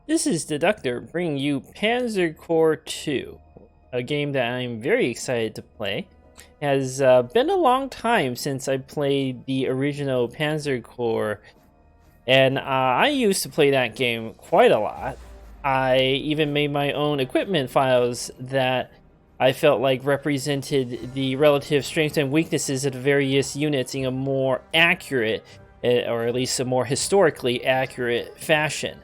This is Deductor bringing you Panzer Corps 2, a game that I'm very excited to play. It has been a long time since I played the original Panzer Corps, and I used to play that game quite a lot. I even made my own equipment files that I felt like represented the relative strengths and weaknesses of the various units in a more accurate, or at least a more historically accurate fashion.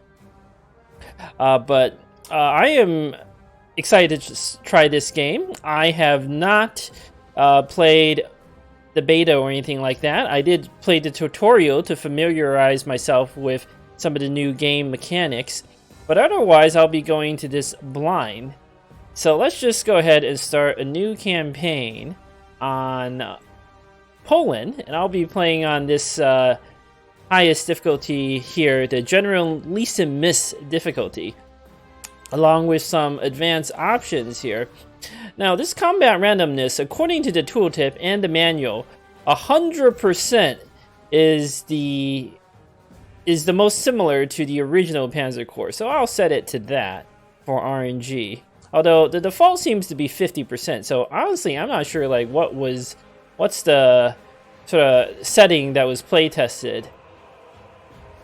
But I am excited to just try this game. I have not played the beta or anything like that. I did play the tutorial to familiarize myself with some of the new game mechanics, but otherwise I'll be going to this blind. So let's just go ahead and start a new campaign on Poland, and I'll be playing on this highest difficulty here, the Generalissimus Difficulty, along with some advanced options here. Now, this combat randomness, according to the tooltip and the manual, 100% is the most similar to the original Panzer Corps, so I'll set it to that for RNG. Although the default seems to be 50%, so honestly, I'm not sure like what's the sort of setting that was play tested.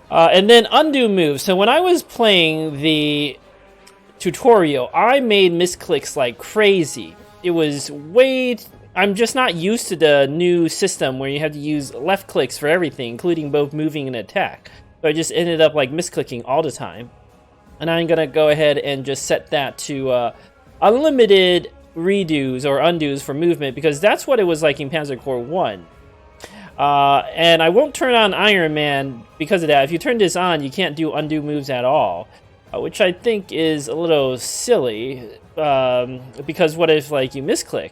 And then undo moves. So when I was playing the tutorial, I made misclicks like crazy. It was I'm just not used to the new system where you have to use left clicks for everything, including both moving and attack. So I just ended up like misclicking all the time. And I'm gonna go ahead and just set that to unlimited redos or undos for movement, because that's what it was like in Panzer Corps 1. And I won't turn on Iron Man because of that. If you turn this on, you can't do undo moves at all, which I think is a little silly, because what if like you misclick?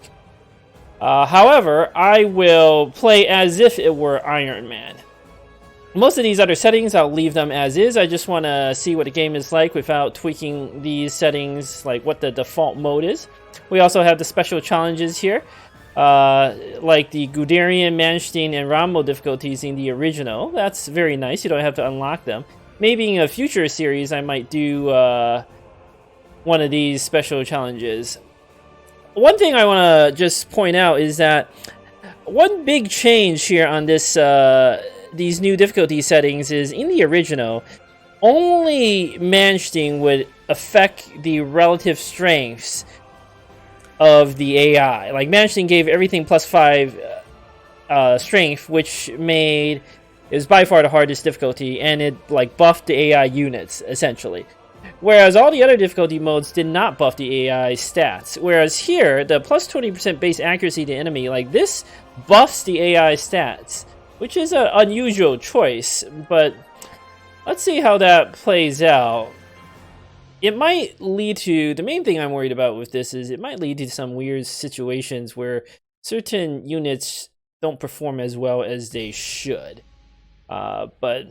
However, I will play as if it were Iron Man. Most of these other settings, I'll leave them as is. I just want to see what the game is like without tweaking these settings, like what the default mode is. We also have the special challenges here, like the Guderian, Manstein, and Rommel difficulties in the original. That's very nice. You don't have to unlock them. Maybe in a future series, I might do one of these special challenges. One thing I want to just point out is that one big change here on this these new difficulty settings is in the original, only Manstein would affect the relative strengths of the AI. Like Manstein gave everything +5 strength, which is by far the hardest difficulty, and it like buffed the AI units essentially. Whereas all the other difficulty modes did not buff the AI stats. Whereas here, the +20% base accuracy to enemy, like this buffs the AI stats, which is an unusual choice, but let's see how that plays out. It might lead to, the main thing I'm worried about with this is it might lead to some weird situations where certain units don't perform as well as they should. But,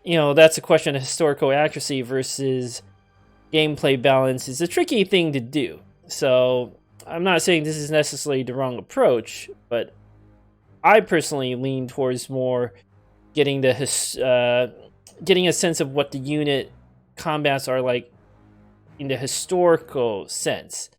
you know, that's a question of historical accuracy versus gameplay balance. Is a tricky thing to do. So I'm not saying this is necessarily the wrong approach, but I personally lean towards more getting a sense of what the unit combats are like in the historical sense.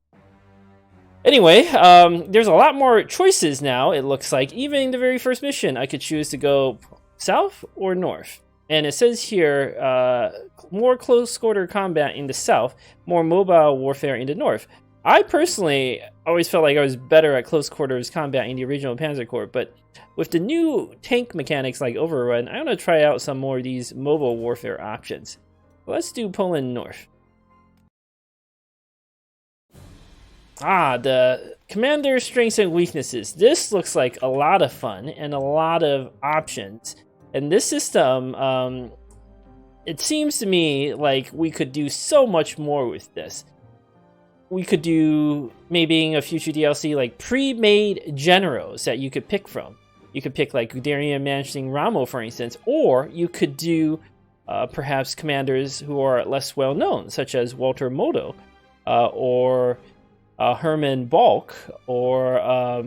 Anyway, there's a lot more choices now, it looks like. Even in the very first mission, I could choose to go south or north. And it says here, more close quarter combat in the south, more mobile warfare in the north. I personally always felt like I was better at close quarters combat in the original Panzer Corps, but with the new tank mechanics like Overrun, I want to try out some more of these mobile warfare options. Let's do Poland North. The Commander Strengths and Weaknesses. This looks like a lot of fun and a lot of options. And this system, it seems to me like we could do so much more with this. We could do, maybe in a future DLC, like pre-made generals that you could pick from. You could pick like Guderian, Manstein, Rommel, for instance, or you could do perhaps commanders who are less well known, such as Walter Modo, or Hermann Balk, or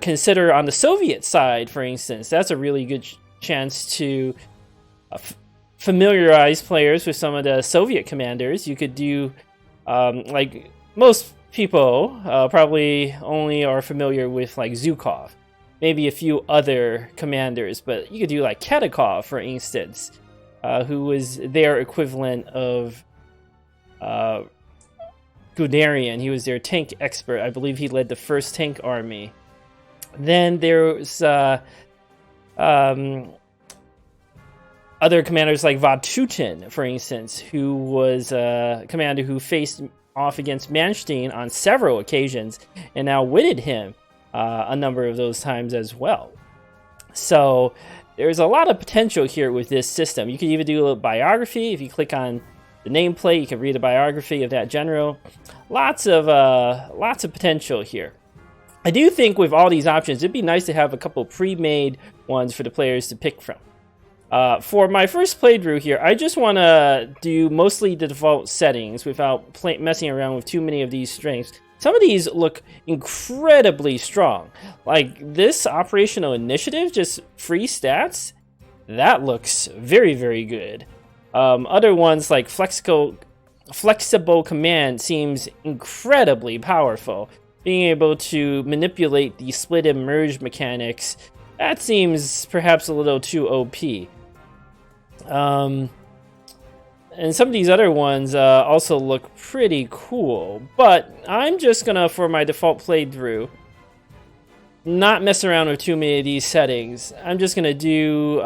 consider on the Soviet side, for instance. That's a really good chance to familiarize players with some of the Soviet commanders. You could do, like most people probably only are familiar with like Zhukov, maybe a few other commanders, but you could do like Katakov, for instance, who was their equivalent of Guderian. He was their tank expert. I believe he led the first tank army. Then there's other commanders like Vodchutin, for instance, who was a commander who faced off against Manstein on several occasions and outwitted him a number of those times as well. So there's a lot of potential here with this system. You can even do a biography. If you click on the nameplate, you can read a biography of that general. Lots of potential here. I do think with all these options, it'd be nice to have a couple pre-made ones for the players to pick from. For my first playthrough here, I just want to do mostly the default settings without messing around with too many of these strengths. Some of these look incredibly strong. Like this operational initiative, just free stats, that looks very, very good. Other ones like flexible command seems incredibly powerful. Being able to manipulate the split and merge mechanics, that seems perhaps a little too OP. And some of these other ones also look pretty cool, but I'm just gonna, for my default playthrough, not mess around with too many of these settings. I'm just gonna do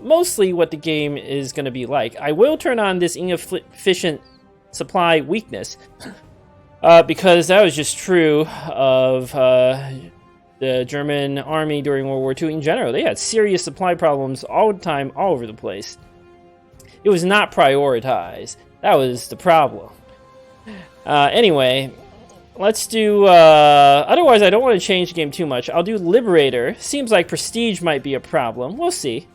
mostly what the game is gonna be like. I will turn on this inefficient supply weakness because that was just true of the German army during World War II in general. They had serious supply problems all the time, all over the place. It was not prioritized. That was the problem. Anyway, let's do... otherwise, I don't want to change the game too much. I'll do Liberator. Seems like Prestige might be a problem. We'll see.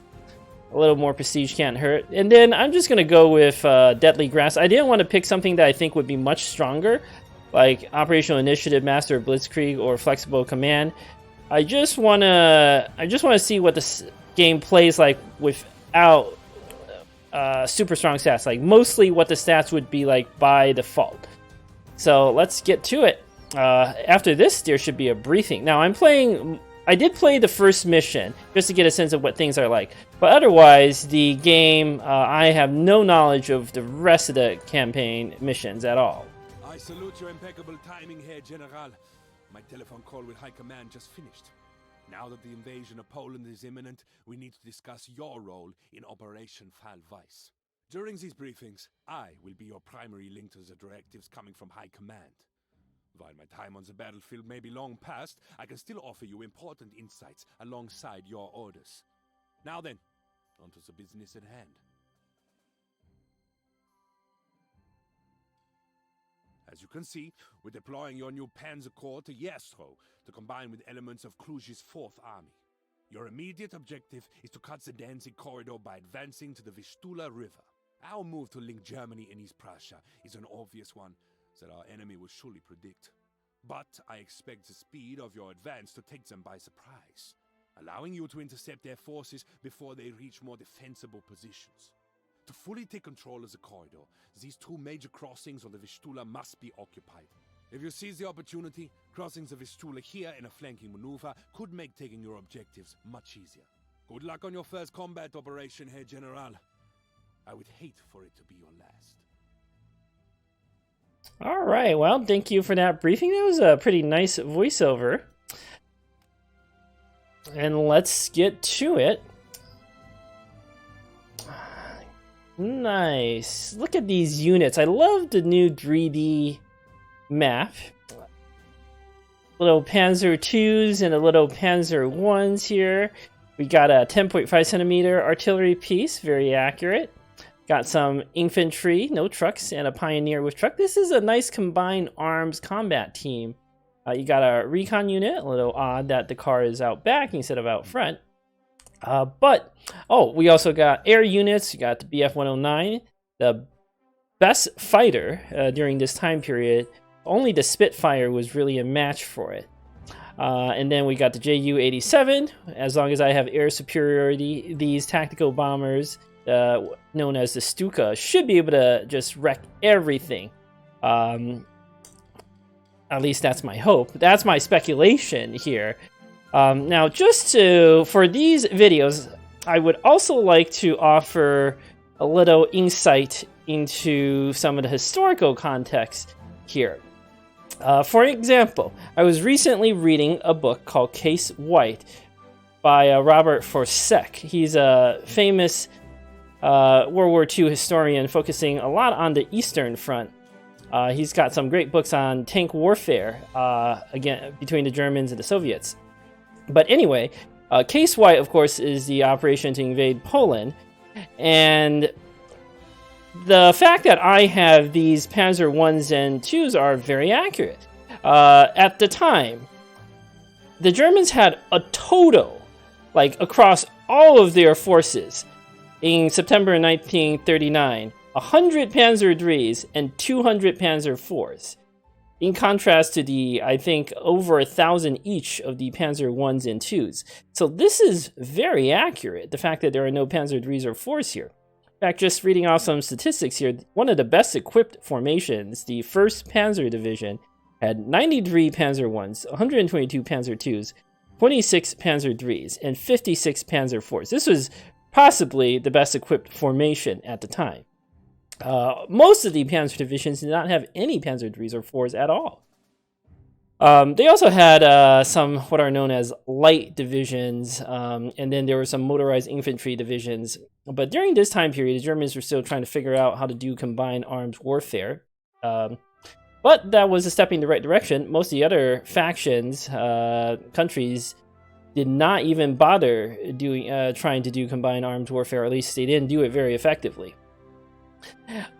A little more Prestige can't hurt. And then I'm just going to go with Deadly Grasp. I didn't want to pick something that I think would be much stronger, like Operational Initiative, Master of Blitzkrieg, or Flexible Command. I just want to see what this game plays like without super strong stats, like mostly what the stats would be like by default. So let's get to it. After this, there should be a briefing. Now I did play the first mission just to get a sense of what things are like, but otherwise the game, I have no knowledge of the rest of the campaign missions at all. I salute your impeccable timing here, General. My telephone call with High Command just finished. Now that the invasion of Poland is imminent, we need to discuss your role in Operation Fall Weiss. During these briefings, I will be your primary link to the directives coming from High Command. While my time on the battlefield may be long past, I can still offer you important insights alongside your orders. Now then, on to the business at hand. As you can see, we're deploying your new Panzer Corps to Jastrow to combine with elements of Kluge's 4th Army. Your immediate objective is to cut the Danzig corridor by advancing to the Vistula River. Our move to link Germany and East Prussia is an obvious one that our enemy will surely predict. But I expect the speed of your advance to take them by surprise, allowing you to intercept their forces before they reach more defensible positions. To fully take control of the corridor, these 2 major crossings on the Vistula must be occupied. If you seize the opportunity, crossing the Vistula here in a flanking maneuver could make taking your objectives much easier. Good luck on your first combat operation, Herr General. I would hate for it to be your last. All right, well, thank you for that briefing. That was a pretty nice voiceover. And let's get to it. Nice. Look at these units. I love the new 3D map. Little Panzer 2s and a little Panzer 1s here. We got a 10.5 centimeter artillery piece, very accurate. Got some infantry, no trucks, and a pioneer with truck. This is a nice combined arms combat team. You got a recon unit, a little odd that the car is out back instead of out front. We also got air units. You got the Bf-109, the best fighter during this time period. Only the Spitfire was really a match for it. And then we got the Ju-87. As long as I have air superiority, these tactical bombers known as the Stuka, should be able to just wreck everything. At least that's my hope. That's my speculation here. Now, for these videos, I would also like to offer a little insight into some of the historical context here. For example, I was recently reading a book called Case White by Robert Forsek. He's a famous World War II historian focusing a lot on the Eastern Front. He's got some great books on tank warfare, again, between the Germans and the Soviets. But anyway, Case White, of course, is the operation to invade Poland. And the fact that I have these Panzer 1s and 2s are very accurate. At the time, the Germans had a total, like across all of their forces, in September 1939, 100 Panzer 3s and 200 Panzer 4s. In contrast to the, I think, over 1,000 each of the Panzer 1s and 2s. So this is very accurate, the fact that there are no Panzer 3s or 4s here. In fact, just reading off some statistics here, one of the best equipped formations, the 1st Panzer Division, had 93 Panzer 1s, 122 Panzer 2s, 26 Panzer 3s, and 56 Panzer 4s. This was possibly the best equipped formation at the time. Most of the Panzer divisions did not have any Panzer 3s or 4s at all. They also had some what are known as light divisions, and then there were some motorized infantry divisions. But during this time period, the Germans were still trying to figure out how to do combined armed warfare. But that was a step in the right direction. Most of the other factions, countries, did not even bother trying to do combined armed warfare, or at least they didn't do it very effectively.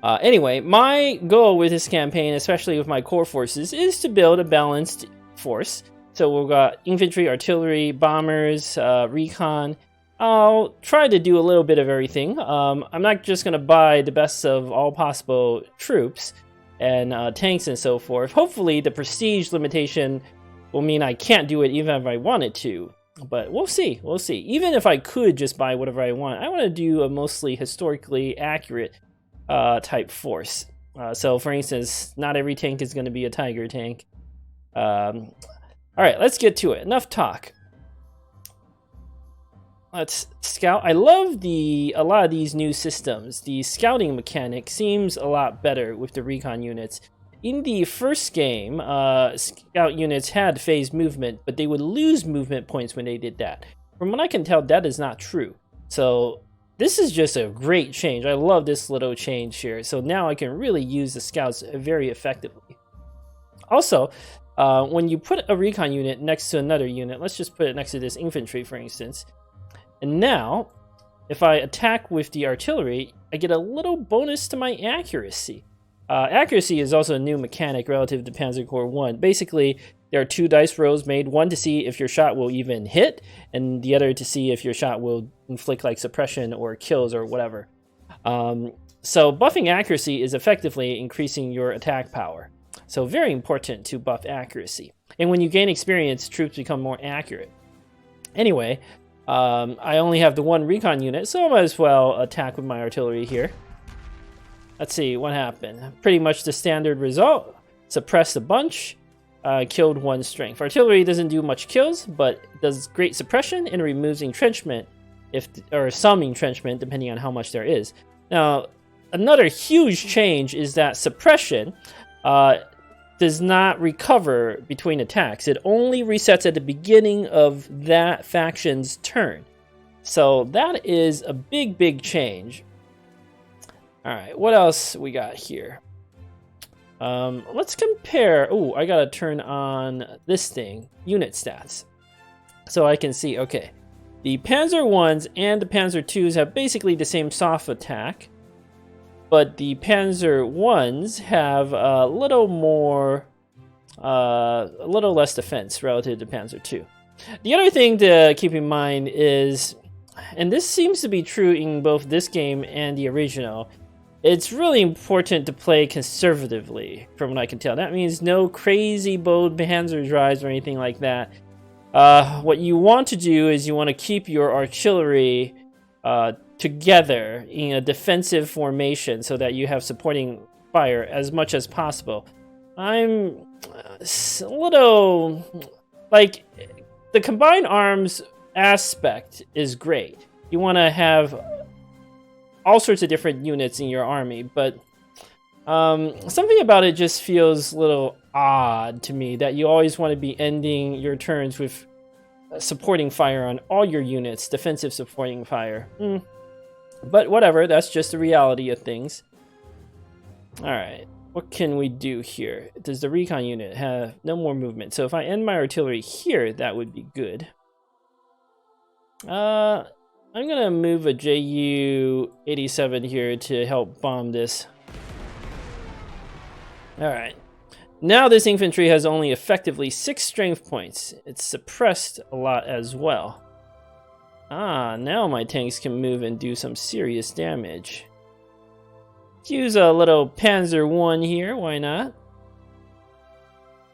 Anyway, my goal with this campaign, especially with my core forces, is to build a balanced force. So we've got infantry, artillery, bombers, recon. I'll try to do a little bit of everything. I'm not just going to buy the best of all possible troops and tanks and so forth. Hopefully the prestige limitation will mean I can't do it even if I wanted to. But we'll see, we'll see. Even if I could just buy whatever I want to do a mostly historically accurate type force. So for instance, not every tank is going to be a Tiger tank. Alright, let's get to it. Enough talk. Let's scout. I love a lot of these new systems. The scouting mechanic seems a lot better with the recon units. In the first game, scout units had phased movement, but they would lose movement points when they did that. From what I can tell, that is not true. So this is just a great change. I love this little change here. So now I can really use the scouts very effectively. Also, when you put a recon unit next to another unit, let's just put it next to this infantry, for instance. And now, if I attack with the artillery, I get a little bonus to my accuracy. Accuracy is also a new mechanic relative to Panzer Corps 1. Basically, there are 2 dice rolls made, one to see if your shot will even hit, and the other to see if your shot will inflict like suppression or kills or whatever. So buffing accuracy is effectively increasing your attack power. So very important to buff accuracy. And when you gain experience, troops become more accurate. Anyway, I only have the 1 recon unit, so I might as well attack with my artillery here. Let's see what happened. Pretty much the standard result. Suppressed a bunch, killed 1 strength. Artillery doesn't do much kills, but does great suppression and removes entrenchment, or some entrenchment, depending on how much there is. Now, another huge change is that suppression does not recover between attacks. It only resets at the beginning of that faction's turn. So that is a big, big change. Alright, what else we got here? Let's compare. Oh, I gotta turn on this thing, unit stats. So I can see, okay, the Panzer 1s and the Panzer 2s have basically the same soft attack. But the Panzer 1s have a little more, a little less defense relative to Panzer 2. The other thing to keep in mind is, and this seems to be true in both this game and the original, it's really important to play conservatively, from what I can tell. That means no crazy bold Panzer drives or anything like that. What you want to do is you want to keep your artillery together in a defensive formation so that you have supporting fire as much as possible. I'm a little like the combined arms aspect is great. You want to have all sorts of different units in your army, but something about it just feels a little odd to me that you always want to be ending your turns with supporting fire on all your units, defensive supporting fire. But whatever, that's just the reality of things. Alright, what can we do here? Does the recon unit have no more movement? So if I end my artillery here, that would be good. I'm gonna move a Ju-87 here to help bomb this. Alright. Now this infantry has only effectively 6 strength points. It's suppressed a lot as well. Now my tanks can move and do some serious damage. Let's use a little Panzer 1 here, why not?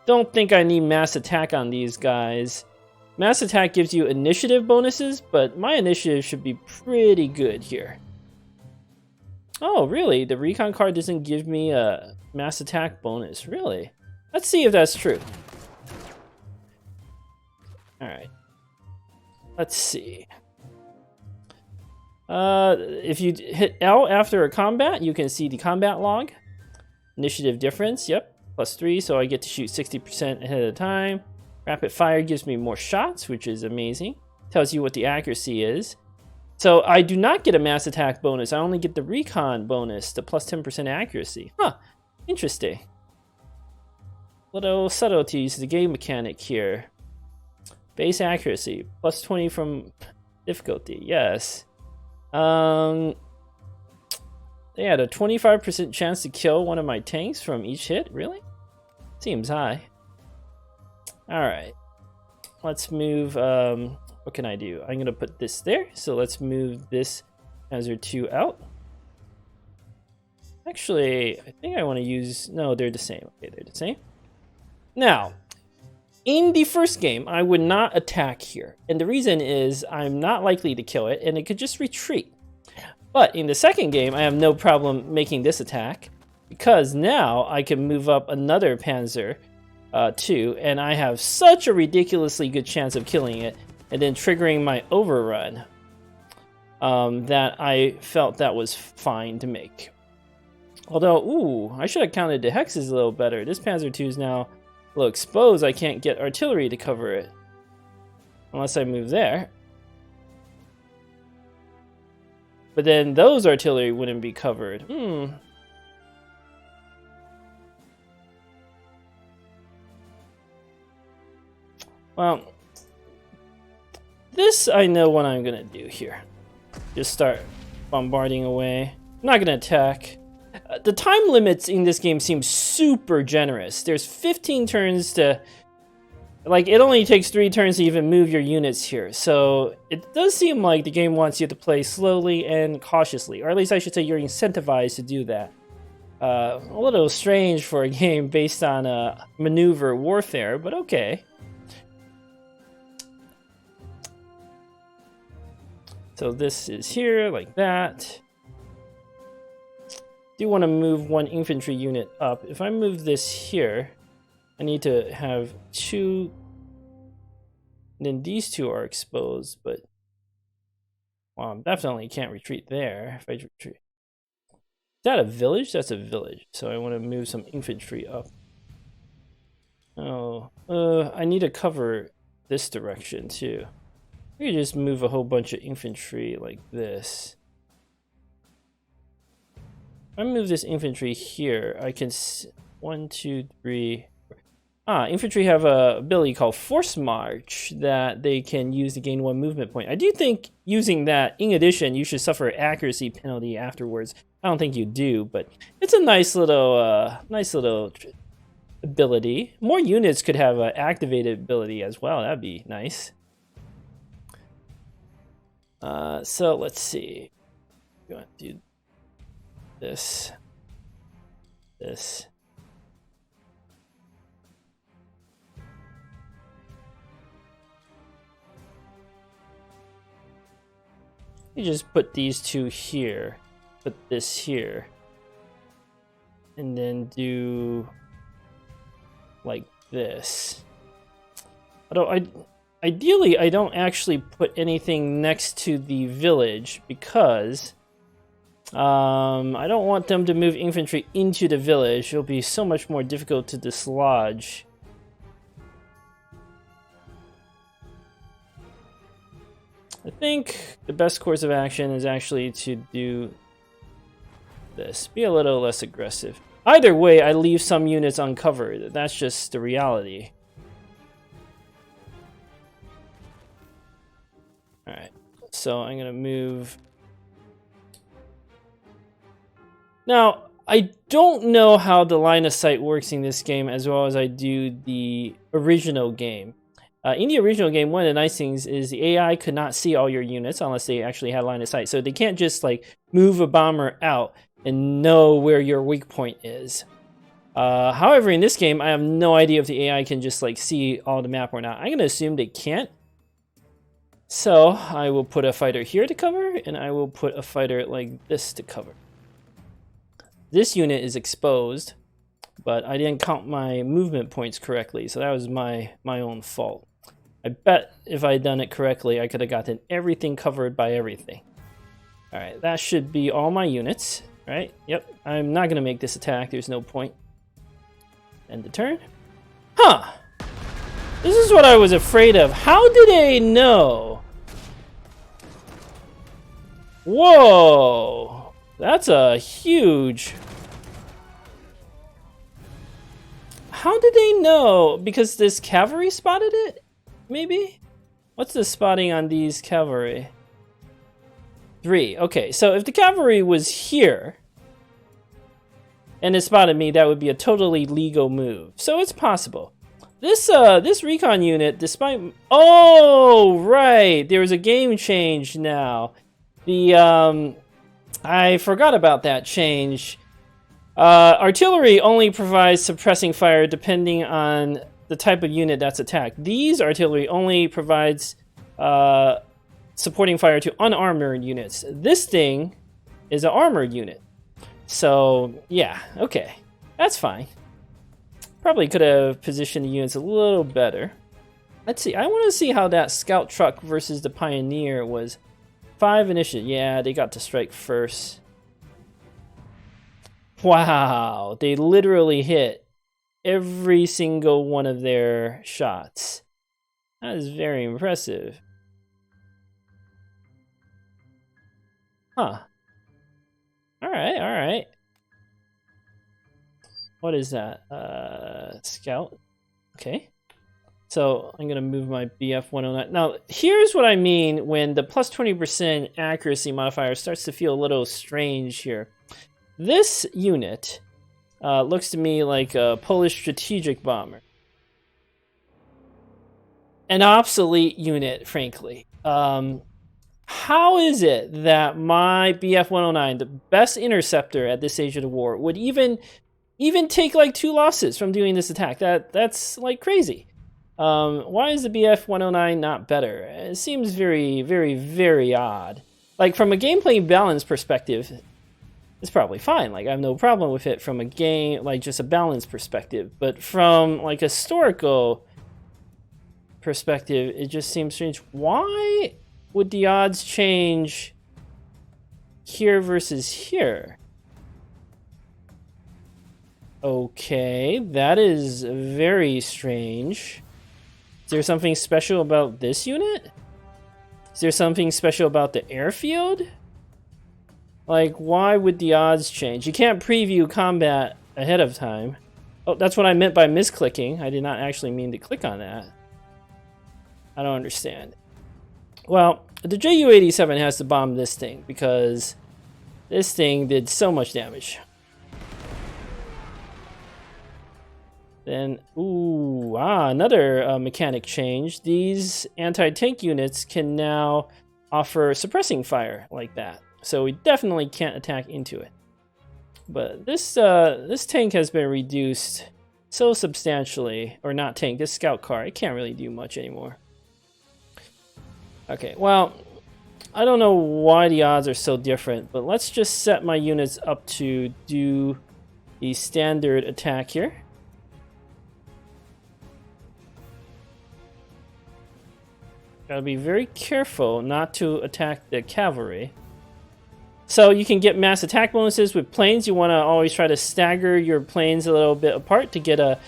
Don't think I need mass attack on these guys. Mass attack gives you initiative bonuses, but my initiative should be pretty good here. Oh, really? The recon card doesn't give me a mass attack bonus, really? Let's see if that's true. Alright. Let's see. If you hit L after a combat, you can see the combat log. Initiative difference, yep, +3, so I get to shoot 60% ahead of time. Rapid fire gives me more shots, which is amazing. Tells you what the accuracy is. So I do not get a mass attack bonus, I only get the recon bonus, the +10% accuracy. Huh, interesting. Little subtleties to the game mechanic here. Base accuracy, +20 from difficulty, yes. They had a 25% chance to kill one of my tanks from each hit, really? Seems high. Alright, let's move, what can I do? I'm gonna put this there, so let's move this Panzer 2 out. Actually, I think I want to use, no, they're the same. Okay, they're the same. Now, in the first game, I would not attack here, and the reason is I'm not likely to kill it, and it could just retreat. But in the second game, I have no problem making this attack, because now I can move up another Panzer 2, and I have such a ridiculously good chance of killing it, and then triggering my overrun, that I felt that was fine to make. Although, ooh, I should have counted the hexes a little better. This Panzer 2 is now a little exposed. I can't get artillery to cover it. Unless I move there. But then those artillery wouldn't be covered. Well, this I know what I'm gonna do here. Just start bombarding away. I'm not gonna attack. The time limits in this game seem super generous. There's 15 turns to... Like, it only takes 3 turns to even move your units here. So, it does seem like the game wants you to play slowly and cautiously. Or at least I should say you're incentivized to do that. A little strange for a game based on maneuver warfare, but okay. So this is here, like that. Do want to move 1 infantry unit up. If I move this here, I need to have 2. Then these 2 are exposed, but well, I definitely can't retreat there. If I retreat, is that a village? That's a village. So I want to move some infantry up. Oh, I need to cover this direction too. We could just move a whole bunch of infantry like this. If I move this infantry here, I can 1, 2, 3. Infantry have a ability called Force March that they can use to gain 1 movement point. I do think using that, in addition, you should suffer accuracy penalty afterwards. I don't think you do, but it's a nice little ability. More units could have an activated ability as well. That'd be nice. So let's see. You want to do this. You just put these two here, put this here, and then do like this. Although ideally, I don't actually put anything next to the village because I don't want them to move infantry into the village. It'll be so much more difficult to dislodge. I think the best course of action is actually to do this. Be a little less aggressive. Either way, I leave some units uncovered. That's just the reality. Alright, so I'm gonna move. Now, I don't know how the line of sight works in this game as well as I do the original game. In the original game, one of the nice things is the AI could not see all your units unless they actually had line of sight. So they can't just like move a bomber out and know where your weak point is. However, in this game, I have no idea if the AI can just like see all the map or not. I'm going to assume they can't. So I will put a fighter here to cover, and I will put a fighter like this to cover. This unit is exposed, but I didn't count my movement points correctly, so that was my own fault. I bet if I had done it correctly, I could have gotten everything covered by everything. Alright, that should be all my units, right? Yep, I'm not going to make this attack, there's no point. End the turn. Huh! This is what I was afraid of. How did they know? Whoa! That's a huge... How did they know? Because this cavalry spotted it? Maybe? What's the spotting on these cavalry? 3. Okay, so if the cavalry was here and it spotted me, that would be a totally legal move. So it's possible. This recon unit, despite... Oh, right! There was a game change now. I forgot about that change. Artillery only provides suppressing fire depending on the type of unit that's attacked. These artillery only provides supporting fire to unarmored units. This thing is an armored unit. So, yeah, okay. That's fine. Probably could have positioned the units a little better. Let's see. I want to see how that scout truck versus the pioneer was. 5 initiative. Yeah, they got to strike first. Wow, they literally hit every single one of their shots. That is very impressive. Huh. Alright, alright. What is that? Scout. Okay. So I'm going to move my BF 109. Now, here's what I mean when the plus 20% accuracy modifier starts to feel a little strange here. This unit looks to me like a Polish strategic bomber. An obsolete unit, frankly. How is it that my BF 109, the best interceptor at this stage of the war, would even take like 2 losses from doing this attack? That's like crazy. Why is the BF 109 not better? It seems very, very, very odd. Like from a gameplay balance perspective, it's probably fine. Like I have no problem with it from a game, like just a balance perspective. But from like a historical perspective, it just seems strange. Why would the odds change here versus here? Okay, that is very strange. Is there something special about this unit? Is there something special about the airfield? Like, why would the odds change? You can't preview combat ahead of time. Oh, that's what I meant by misclicking. I did not actually mean to click on that. I don't understand. Well, the Ju-87 has to bomb this thing because this thing did so much damage. Then, ooh, another mechanic change. These anti-tank units can now offer suppressing fire like that. So we definitely can't attack into it. But this tank has been reduced so substantially, or not tank, this scout car, it can't really do much anymore. Okay, well, I don't know why the odds are so different, but let's just set my units up to do the standard attack here. Gotta be very careful not to attack the cavalry. So you can get mass attack bonuses with planes. You want to always try to stagger your planes a little bit apart to get a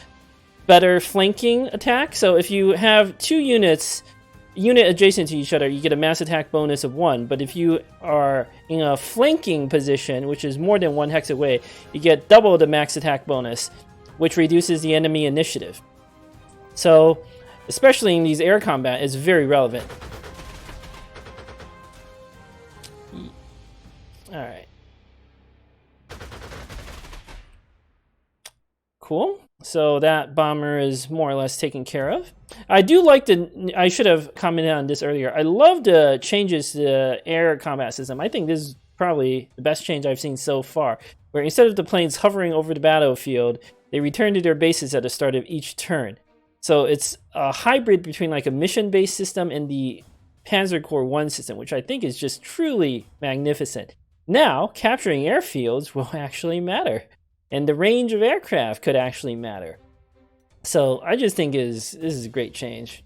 better flanking attack. So if you have two unit adjacent to each other, you get a mass attack bonus of 1. But if you are in a flanking position, which is more than 1 hex away, you get double the max attack bonus, which reduces the enemy initiative. So, especially in these air combat, it's very relevant. Alright. Cool. So that bomber is more or less taken care of. I do like I should have commented on this earlier. I love the changes to the air combat system. I think this is probably the best change I've seen so far, where instead of the planes hovering over the battlefield, they return to their bases at the start of each turn. So it's a hybrid between like a mission-based system and the Panzer Corps 1 system, which I think is just truly magnificent. Now, capturing airfields will actually matter, and the range of aircraft could actually matter. So I just think this is a great change.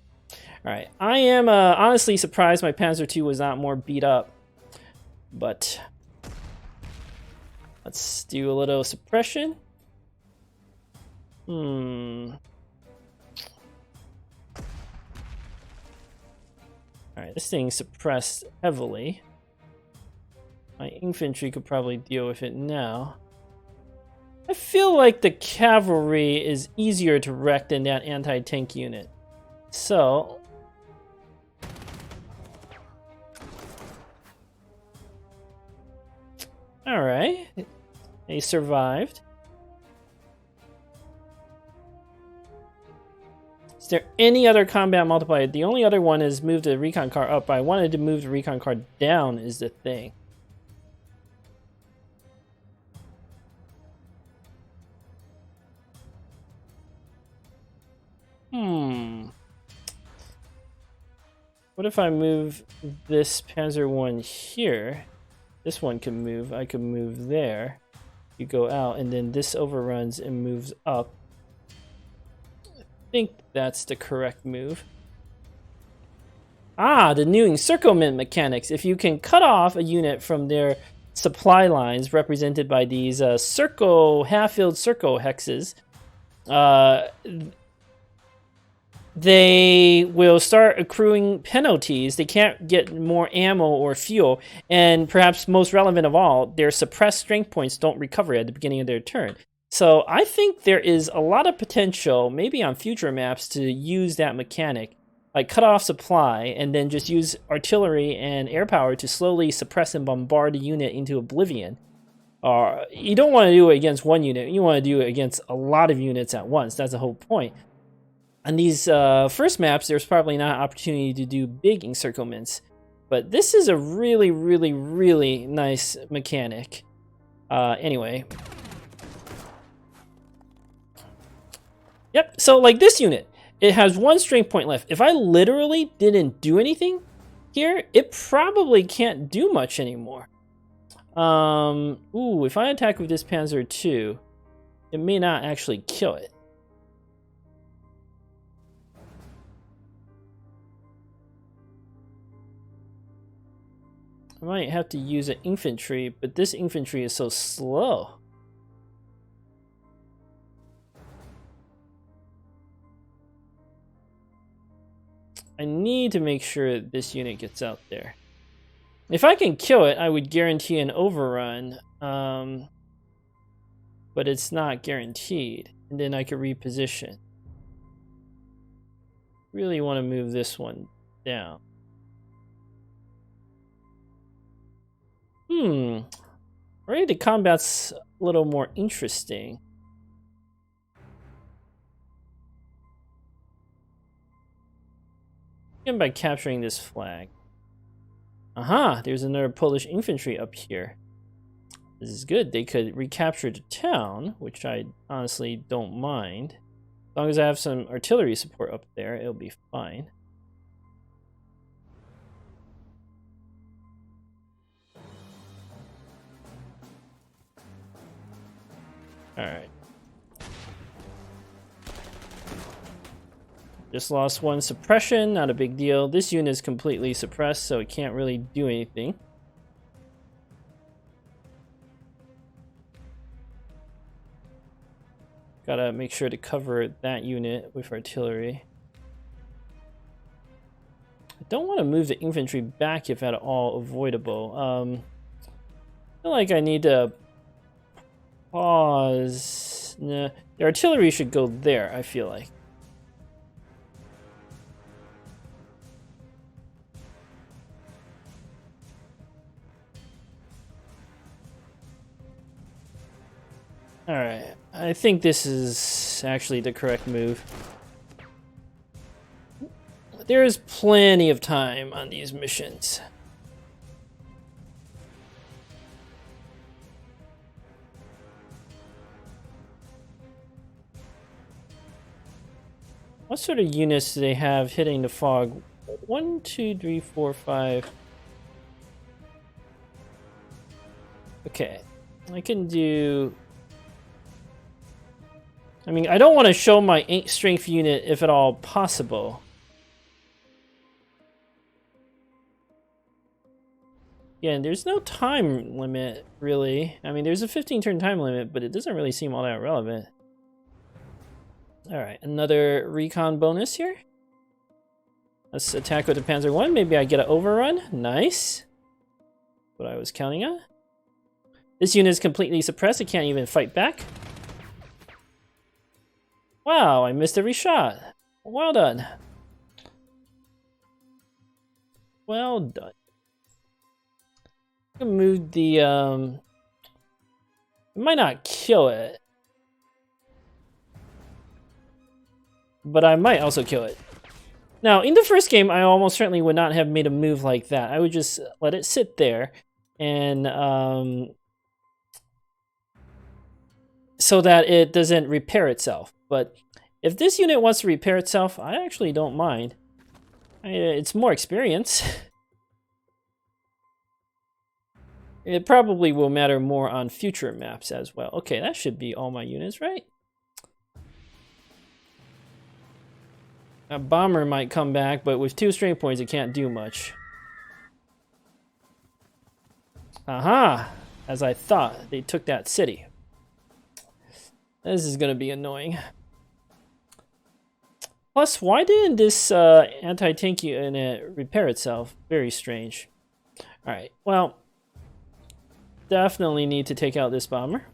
All right, I am honestly surprised my Panzer II was not more beat up, but let's do a little suppression. All right, this thing's suppressed heavily. My infantry could probably deal with it now. I feel like the cavalry is easier to wreck than that anti-tank unit. So... Alright. They survived. Is there any other combat multiplier? The only other one is move the recon car up, but I wanted to move the recon car down is the thing. What if I move this Panzer 1 here? This one can move. I can move there. You go out, and then this overruns and moves up. I think that's the correct move. Ah, the new encirclement mechanics. If you can cut off a unit from their supply lines, represented by these half-filled circle hexes, they will start accruing penalties. They can't get more ammo or fuel, and perhaps most relevant of all, their suppressed strength points don't recover at the beginning of their turn. So I think there is a lot of potential, maybe on future maps, to use that mechanic, like cut off supply and then just use artillery and air power to slowly suppress and bombard a unit into oblivion. You don't want to do it against one unit, you want to do it against a lot of units at once. That's the whole point. On these first maps, there's probably not an opportunity to do big encirclements, but this is a really, really, really nice mechanic. Anyway. Yep, so like this unit, it has 1 strength point left. If I literally didn't do anything here, it probably can't do much anymore. Ooh, if I attack with this Panzer II, it may not actually kill it. I might have to use an infantry, but this infantry is so slow. I need to make sure this unit gets out there. If I can kill it, I would guarantee an overrun, but it's not guaranteed. And then I could reposition. Really want to move this one down. Ready to combat's a little more interesting. Begin by capturing this flag. Aha, there's another Polish infantry up here. This is good. They could recapture the town, which I honestly don't mind. As long as I have some artillery support up there, it'll be fine. Alright. Just lost one suppression, not a big deal. This unit is completely suppressed, so it can't really do anything. Gotta make sure to cover that unit with artillery. I don't want to move the infantry back if at all avoidable. I feel like I need to pause. Nah, the artillery should go there, I feel like. Alright, I think this is actually the correct move. There is plenty of time on these missions. What sort of units do they have hitting the fog? 1, 2, 3, 4, 5. Okay, I can do... I mean, I don't want to show my 8 strength unit if at all possible. Again, there's no time limit, really. I mean, there's a 15-turn time limit, but it doesn't really seem all that relevant. Alright, another recon bonus here. Let's attack with the Panzer 1. Maybe I get an overrun. Nice. What I was counting on. This unit is completely suppressed. It can't even fight back. Wow, I missed every shot. Well done. Well done. I can move the, I might not kill it. But I might also kill it. Now, in the first game, I almost certainly would not have made a move like that. I would just let it sit there and, so that it doesn't repair itself. But if this unit wants to repair itself, I actually don't mind. It's more experience. It probably will matter more on future maps as well. Okay, that should be all my units, right? A bomber might come back, but with 2 strength points, it can't do much. Aha! As I thought, they took that city. This is going to be annoying. Plus, why didn't this anti-tank unit repair itself? Very strange. Alright, well, definitely need to take out this bomber.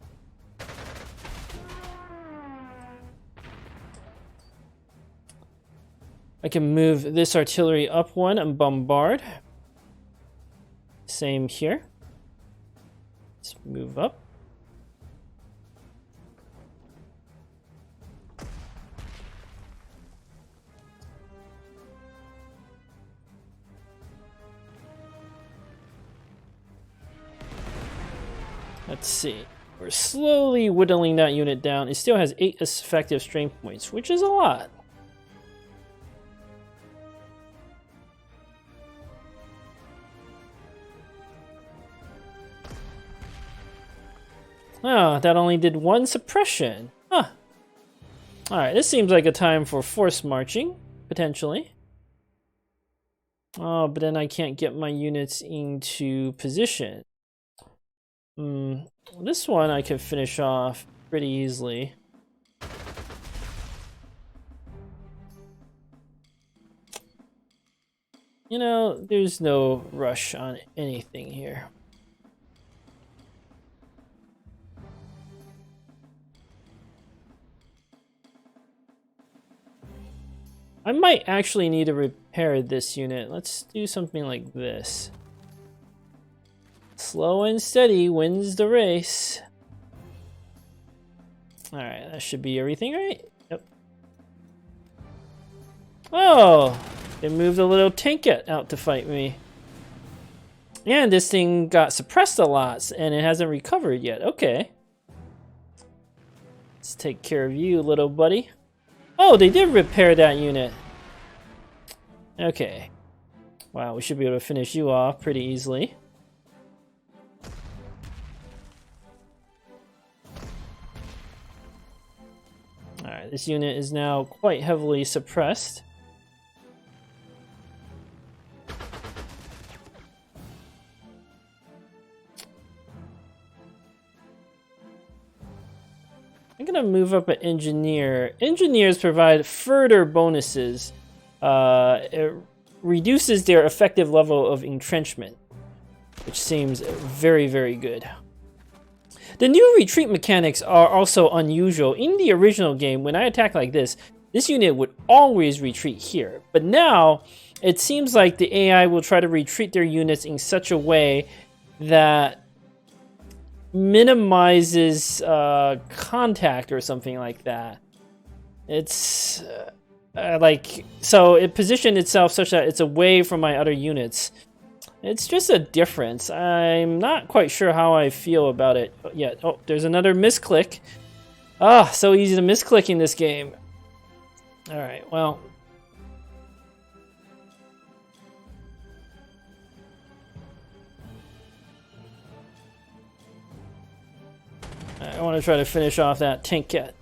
I can move this artillery up 1 and bombard. Same here. Let's move up. Let's see. We're slowly whittling that unit down. It still has 8 effective strength points, which is a lot. Oh, that only did 1 suppression. Huh. Alright, this seems like a time for force marching, potentially. Oh, but then I can't get my units into position. This one I could finish off pretty easily. You know, there's no rush on anything here. I might actually need to repair this unit. Let's do something like this. Slow and steady wins the race. Alright, that should be everything, right? Yep. Oh! They moved a little tankette out to fight me. And this thing got suppressed a lot, and it hasn't recovered yet. Okay. Let's take care of you, little buddy. Oh, they did repair that unit. Okay. Wow, we should be able to finish you off pretty easily. Alright, this unit is now quite heavily suppressed. I'm gonna move up an engineer. Engineers provide further bonuses. It reduces their effective level of entrenchment, which seems very, very good. The new retreat mechanics are also unusual. In the original game, when I attack like this unit would always retreat here. But now, it seems like the AI will try to retreat their units in such a way that minimizes contact or something like that. It's so it positioned itself such that it's away from my other units. It's just a difference. I'm not quite sure how I feel about it yet. Oh, there's another misclick. Ah, so easy to misclick in this game. Alright, well. I want to try to finish off that tank cat.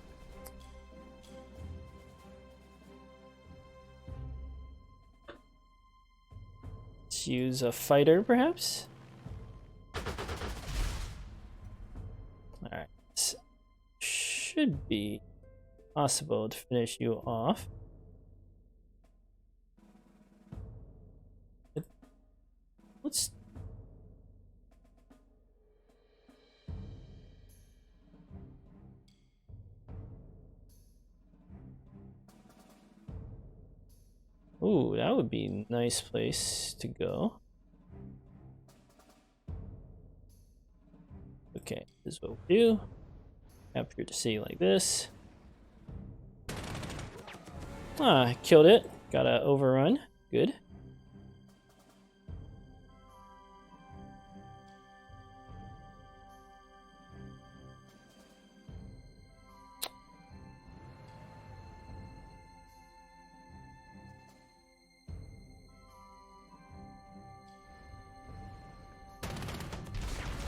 Let's use a fighter, perhaps. Alright. Should be possible to finish you off. Let's... Ooh, that would be a nice place to go. Okay, this is what we do. Capture to see like this. Ah, I killed it. Got a overrun. Good.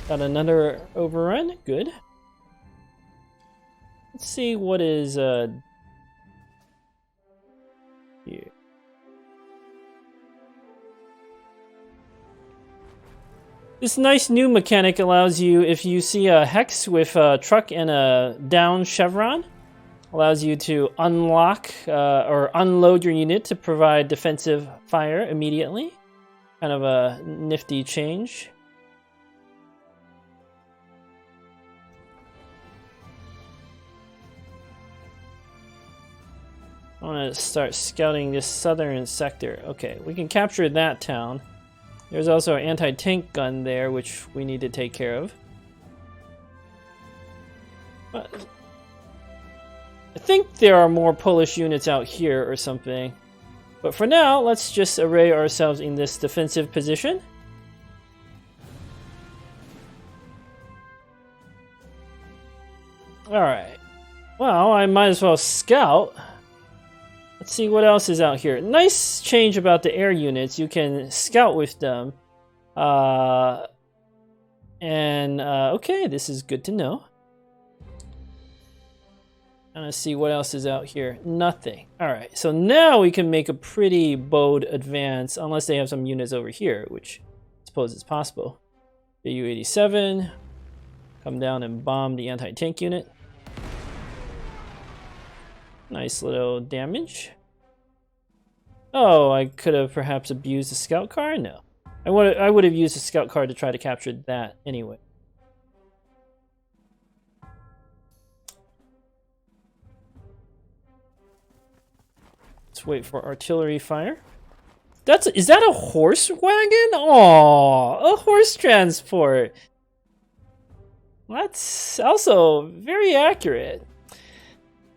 Got another overrun. Good. Let's see what is here. This nice new mechanic allows you, if you see a hex with a truck and a down chevron, allows you to unlock or unload your unit to provide defensive fire immediately. Kind of a nifty change. I want to start scouting this southern sector. Okay, we can capture that town. There's also an anti-tank gun there, which we need to take care of. But I think there are more Polish units out here or something. But for now, let's just array ourselves in this defensive position. Alright. Well, I might as well scout. Let's see what else is out here. Nice change about the air units. You can scout with them. Okay, this is good to know. Let's see what else is out here. Nothing. Alright, so now we can make a pretty bold advance, unless they have some units over here, which I suppose is possible. The U-87, come down and bomb the anti-tank unit. Nice little damage. Oh, I could have perhaps abused the scout car? No. I would have used the scout car to try to capture that anyway. Let's wait for artillery fire. Is that a horse wagon? Oh, a horse transport. That's also very accurate.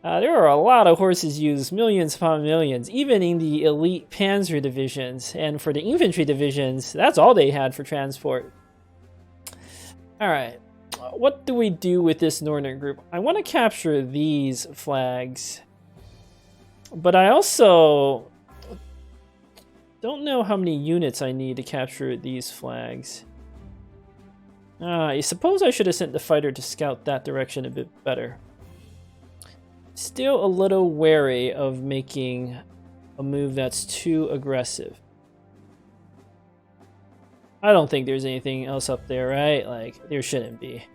There are a lot of horses used, millions upon millions, even in the elite panzer divisions. And for the infantry divisions, that's all they had for transport. Alright, what do we do with this northern group? I want to capture these flags. But I also don't know how many units I need to capture these flags. I suppose I should have sent the fighter to scout that direction a bit better. still a little wary of making a move that's too aggressive. I don't think there's anything else up there, right? Like, there shouldn't be.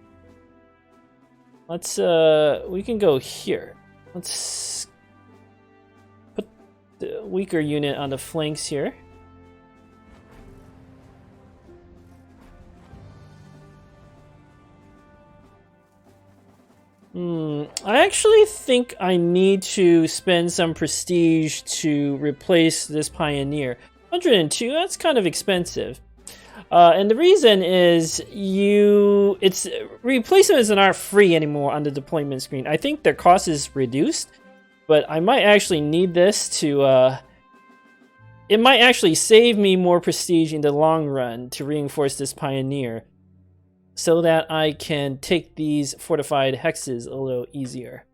Let's, we can go here. Let's put the weaker unit on the flanks here. I actually think I need to spend some prestige to replace this Pioneer. 102, that's kind of expensive. And the reason is replacements aren't free anymore on the deployment screen. I think their cost is reduced, but I might actually need this to, it might actually save me more prestige in the long run to reinforce this Pioneer so that I can take these fortified hexes a little easier.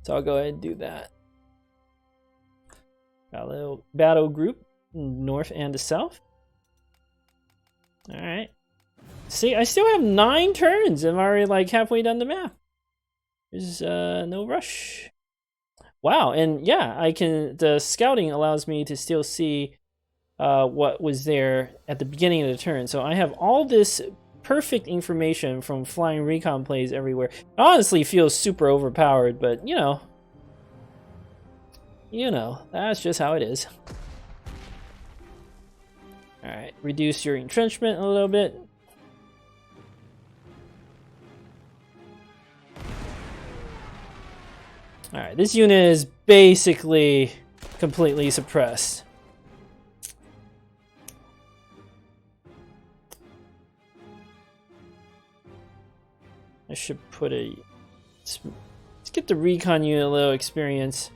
So I'll go ahead and do that. Got a little battle group, north and the south. Alright. See, I still have 9 turns. I'm already like halfway down the map. There's no rush. Wow, and yeah, the scouting allows me to still see what was there at the beginning of the turn. So I have all this perfect information from flying recon plays everywhere. It honestly feels super overpowered, but you know, that's just how it is. Alright, reduce your entrenchment a little bit. Alright, this unit is basically completely suppressed. I should put let's get the recon unit a little experience.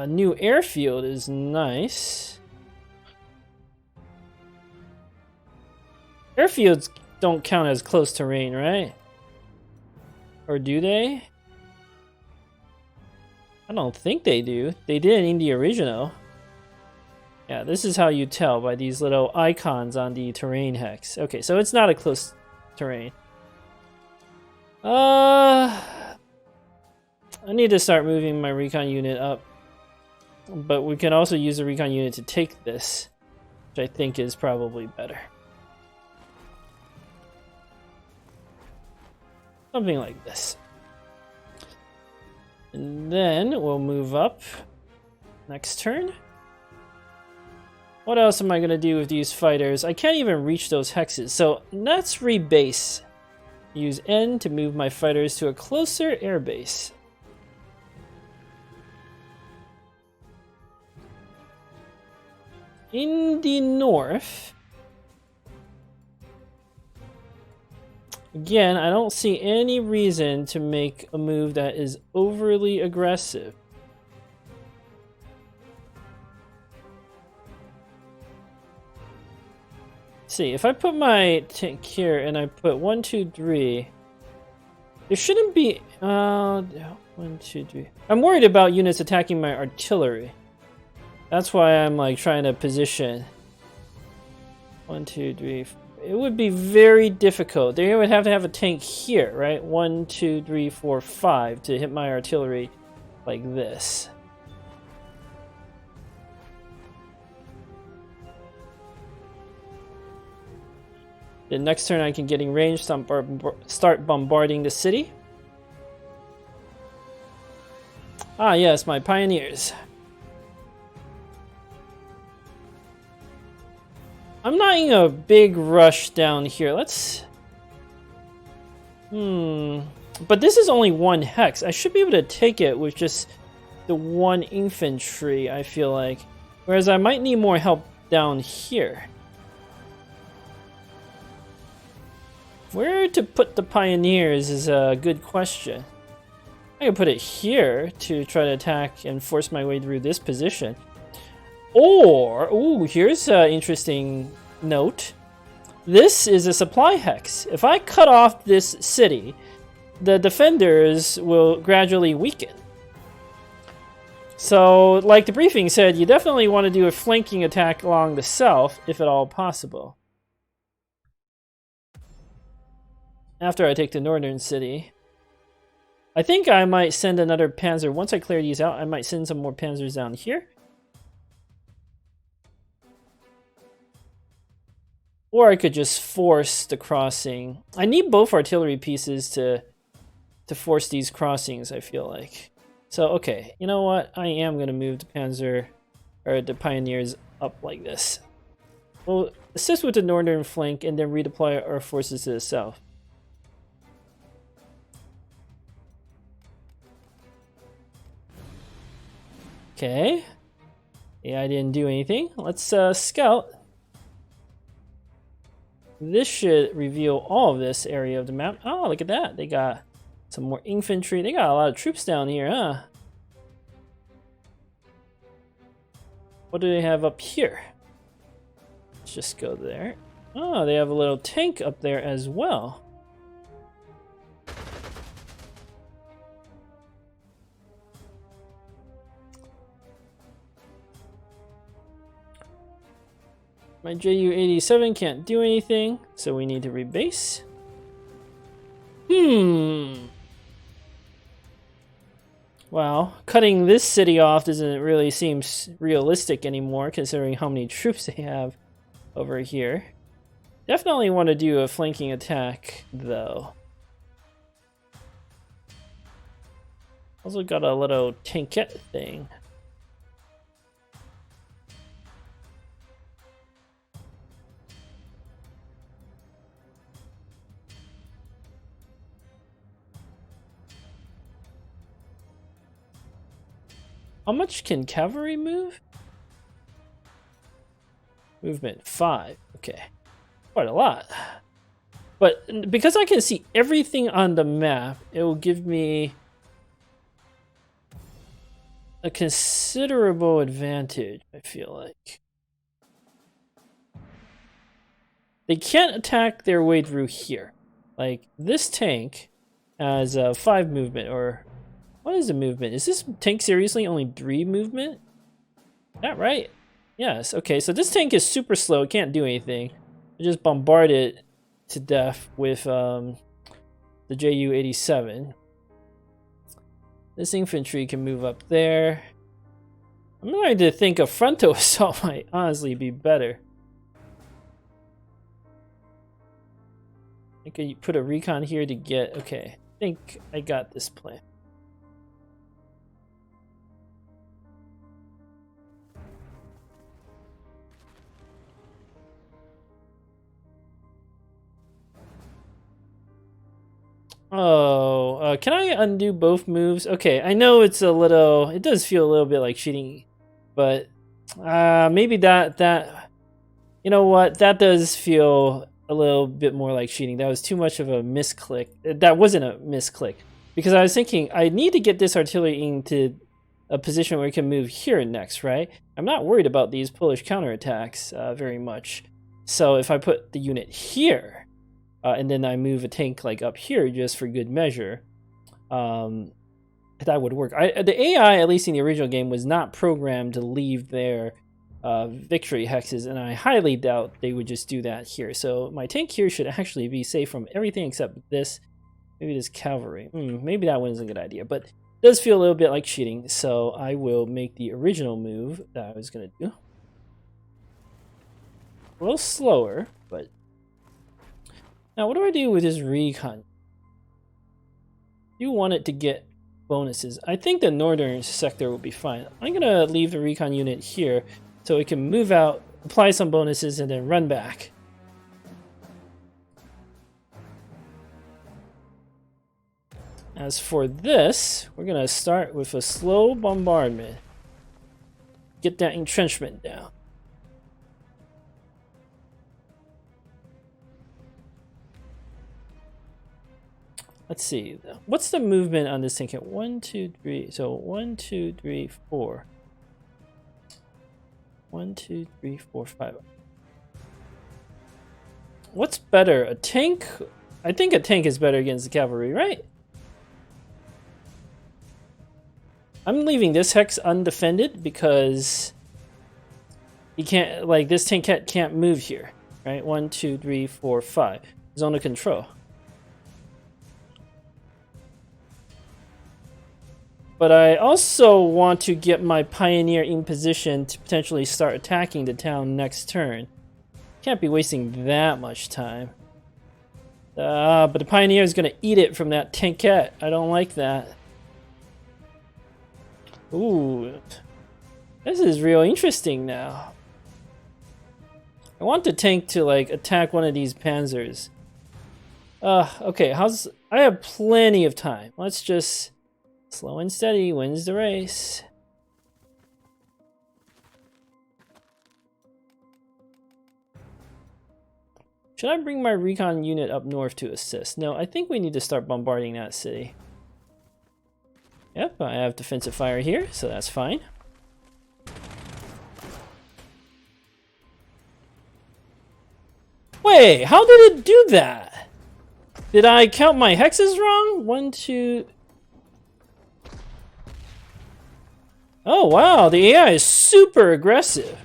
New airfield is nice. Airfields don't count as close terrain, right? Or do they? I don't think they do. They did in the original. Yeah, this is how you tell by these little icons on the terrain hex. Okay, so it's not a close terrain. I need to start moving my recon unit up. But we can also use the recon unit to take this, which I think is probably better. Something like this. And then we'll move up next turn. What else am I going to do with these fighters? I can't even reach those hexes, so let's rebase. Use N to move my fighters to a closer airbase. In the north, again, I don't see any reason to make a move that is overly aggressive. See, if I put my tank here and I put 1, 2, 3, there shouldn't be 1, 2, 3. I'm worried about units attacking my artillery. That's why I'm like trying to position 1, 2, 3. It would be very difficult. They would have to have a tank here, right? 1, 2, 3, 4, 5 to hit my artillery like this. The next turn I can get in range, start bombarding the city. Ah yes, my pioneers. I'm not in a big rush down here. Let's... But this is only 1 hex. I should be able to take it with just the 1 infantry, I feel like. Whereas I might need more help down here. Where to put the pioneers is a good question. I can put it here to try to attack and force my way through this position. Or, ooh, here's an interesting note. This is a supply hex. If I cut off this city, the defenders will gradually weaken. So, like the briefing said, you definitely want to do a flanking attack along the south, if at all possible. after I take the northern city. I think I might send another panzer. Once I clear these out, I might send some more panzers down here. Or I could just force the crossing. I need both artillery pieces to force these crossings, I feel like. So, okay, you know what? I am going to move the panzer, or the pioneers up like this. We'll assist with the northern flank and then redeploy our forces to the south. Okay. Yeah, I didn't do anything. Let's scout. This should reveal all of this area of the map. Oh, look at that. They got some more infantry. They got a lot of troops down here, huh? What do they have up here? Let's just go there. Oh, they have a little tank up there as well. My Ju-87 can't do anything, so we need to rebase. Wow, cutting this city off doesn't really seem realistic anymore, considering how many troops they have over here. Definitely want to do a flanking attack, though. Also got a little tankette thing. How much can cavalry move? Movement 5. Okay. Quite a lot. But because I can see everything on the map, it will give me a considerable advantage, I feel like. They can't attack their way through here. Like, this tank has 5 movement, or... What is the movement? Is this tank seriously only 3 movement? Is that right? Yes, okay, so this tank is super slow, it can't do anything. I just bombard it to death with the Ju-87. This infantry can move up there. I'm going to think a frontal assault might honestly be better. I could put a recon here to get... Okay, I think I got this plan. Oh, can I undo both moves? Okay, I know it's a little... It does feel a little bit like cheating, but maybe that... You know what? That does feel a little bit more like cheating. That was too much of a misclick. That wasn't a misclick. Because I was thinking, I need to get this artillery into a position where it can move here next, right? I'm not worried about these Polish counterattacks very much. So if I put the unit here... and then I move a tank like up here just for good measure, that would work. The AI, at least in the original game, was not programmed to leave their victory hexes, and I highly doubt they would just do that here. So my tank here should actually be safe from everything except this. Maybe this cavalry. Maybe that one is a good idea, but it does feel a little bit like cheating, so I will make the original move that I was going to do. A little slower, but... Now, what do I do with this recon? You want it to get bonuses. I think the northern sector will be fine. I'm going to leave the recon unit here so it can move out, apply some bonuses, and then run back. As for this, we're going to start with a slow bombardment. Get that entrenchment down. Let's see. What's the movement on this tank? 1, 2, 3. So 1, 2, 3, 4. 1, 2, 3, 4, 5. What's better? A tank? I think a tank is better against the cavalry, right? I'm leaving this hex undefended because you can't, like, this tank can't move here, right? 1, 2, 3, 4, 5. Zone of control. But I also want to get my pioneer in position to potentially start attacking the town next turn. Can't be wasting that much time. But the pioneer is going to eat it from that tankette. I don't like that. Ooh. This is real interesting now. I want the tank to like attack one of these panzers. Okay, I have plenty of time. Let's just slow and steady wins the race. Should I bring my recon unit up north to assist? No, I think we need to start bombarding that city. Yep, I have defensive fire here, so that's fine. Wait, how did it do that? Did I count my hexes wrong? 1, 2... Oh wow, the AI is super aggressive.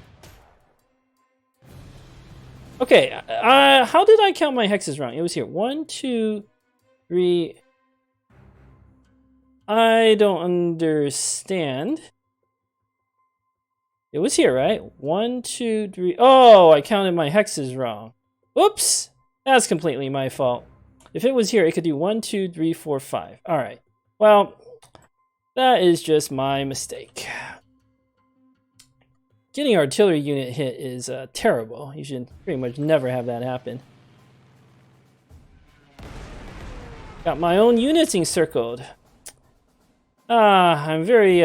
Okay, how did I count my hexes wrong? It was here. 1, 2, 3... I don't understand. It was here, right? 1, 2, 3... Oh, I counted my hexes wrong. Oops! That's completely my fault. If it was here, it could do 1, 2, 3, 4, 5. Alright. Well, that is just my mistake. Getting artillery unit hit is terrible. You should pretty much never have that happen. Got my own units encircled. I'm very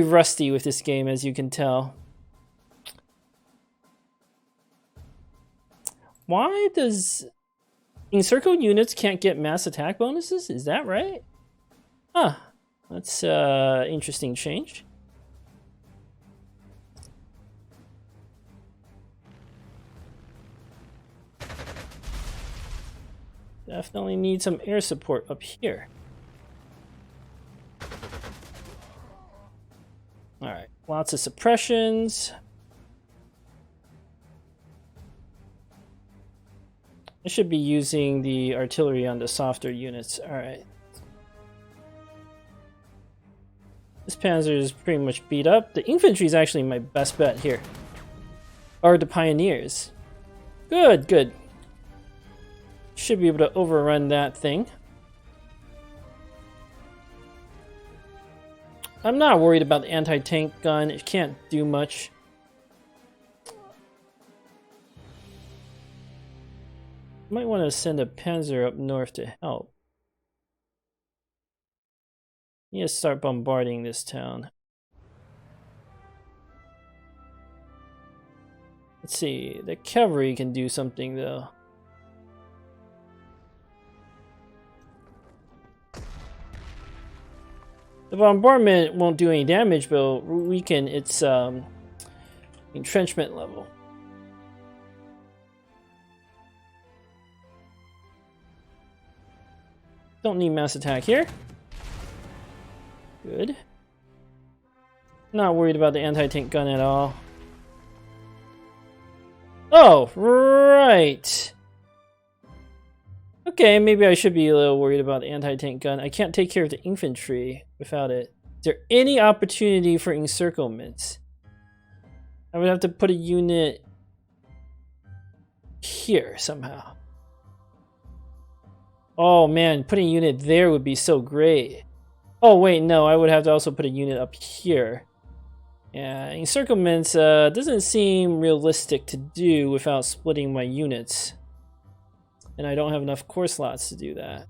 rusty with this game, as you can tell. Why does encircled units can't get mass attack bonuses? Is that right? Huh. That's interesting change. Definitely need some air support up here. Alright, lots of suppressions. I should be using the artillery on the softer units. Alright. This panzer is pretty much beat up. The infantry is actually my best bet here. Or the pioneers. Good, good. Should be able to overrun that thing. I'm not worried about the anti-tank gun. It can't do much. Might want to send a panzer up north to help. Need to start bombarding this town. Let's see. The cavalry can do something though. The bombardment won't do any damage, but will weaken its entrenchment level. Don't need mass attack here. Good. Not worried about the anti-tank gun at all. Oh, right. Okay, maybe I should be a little worried about the anti-tank gun. I can't take care of the infantry without it. Is there any opportunity for encirclement? I would have to put a unit here somehow. Oh man, putting a unit there would be so great. Oh wait, no, I would have to also put a unit up here. Yeah, encirclement doesn't seem realistic to do without splitting my units. And I don't have enough core slots to do that.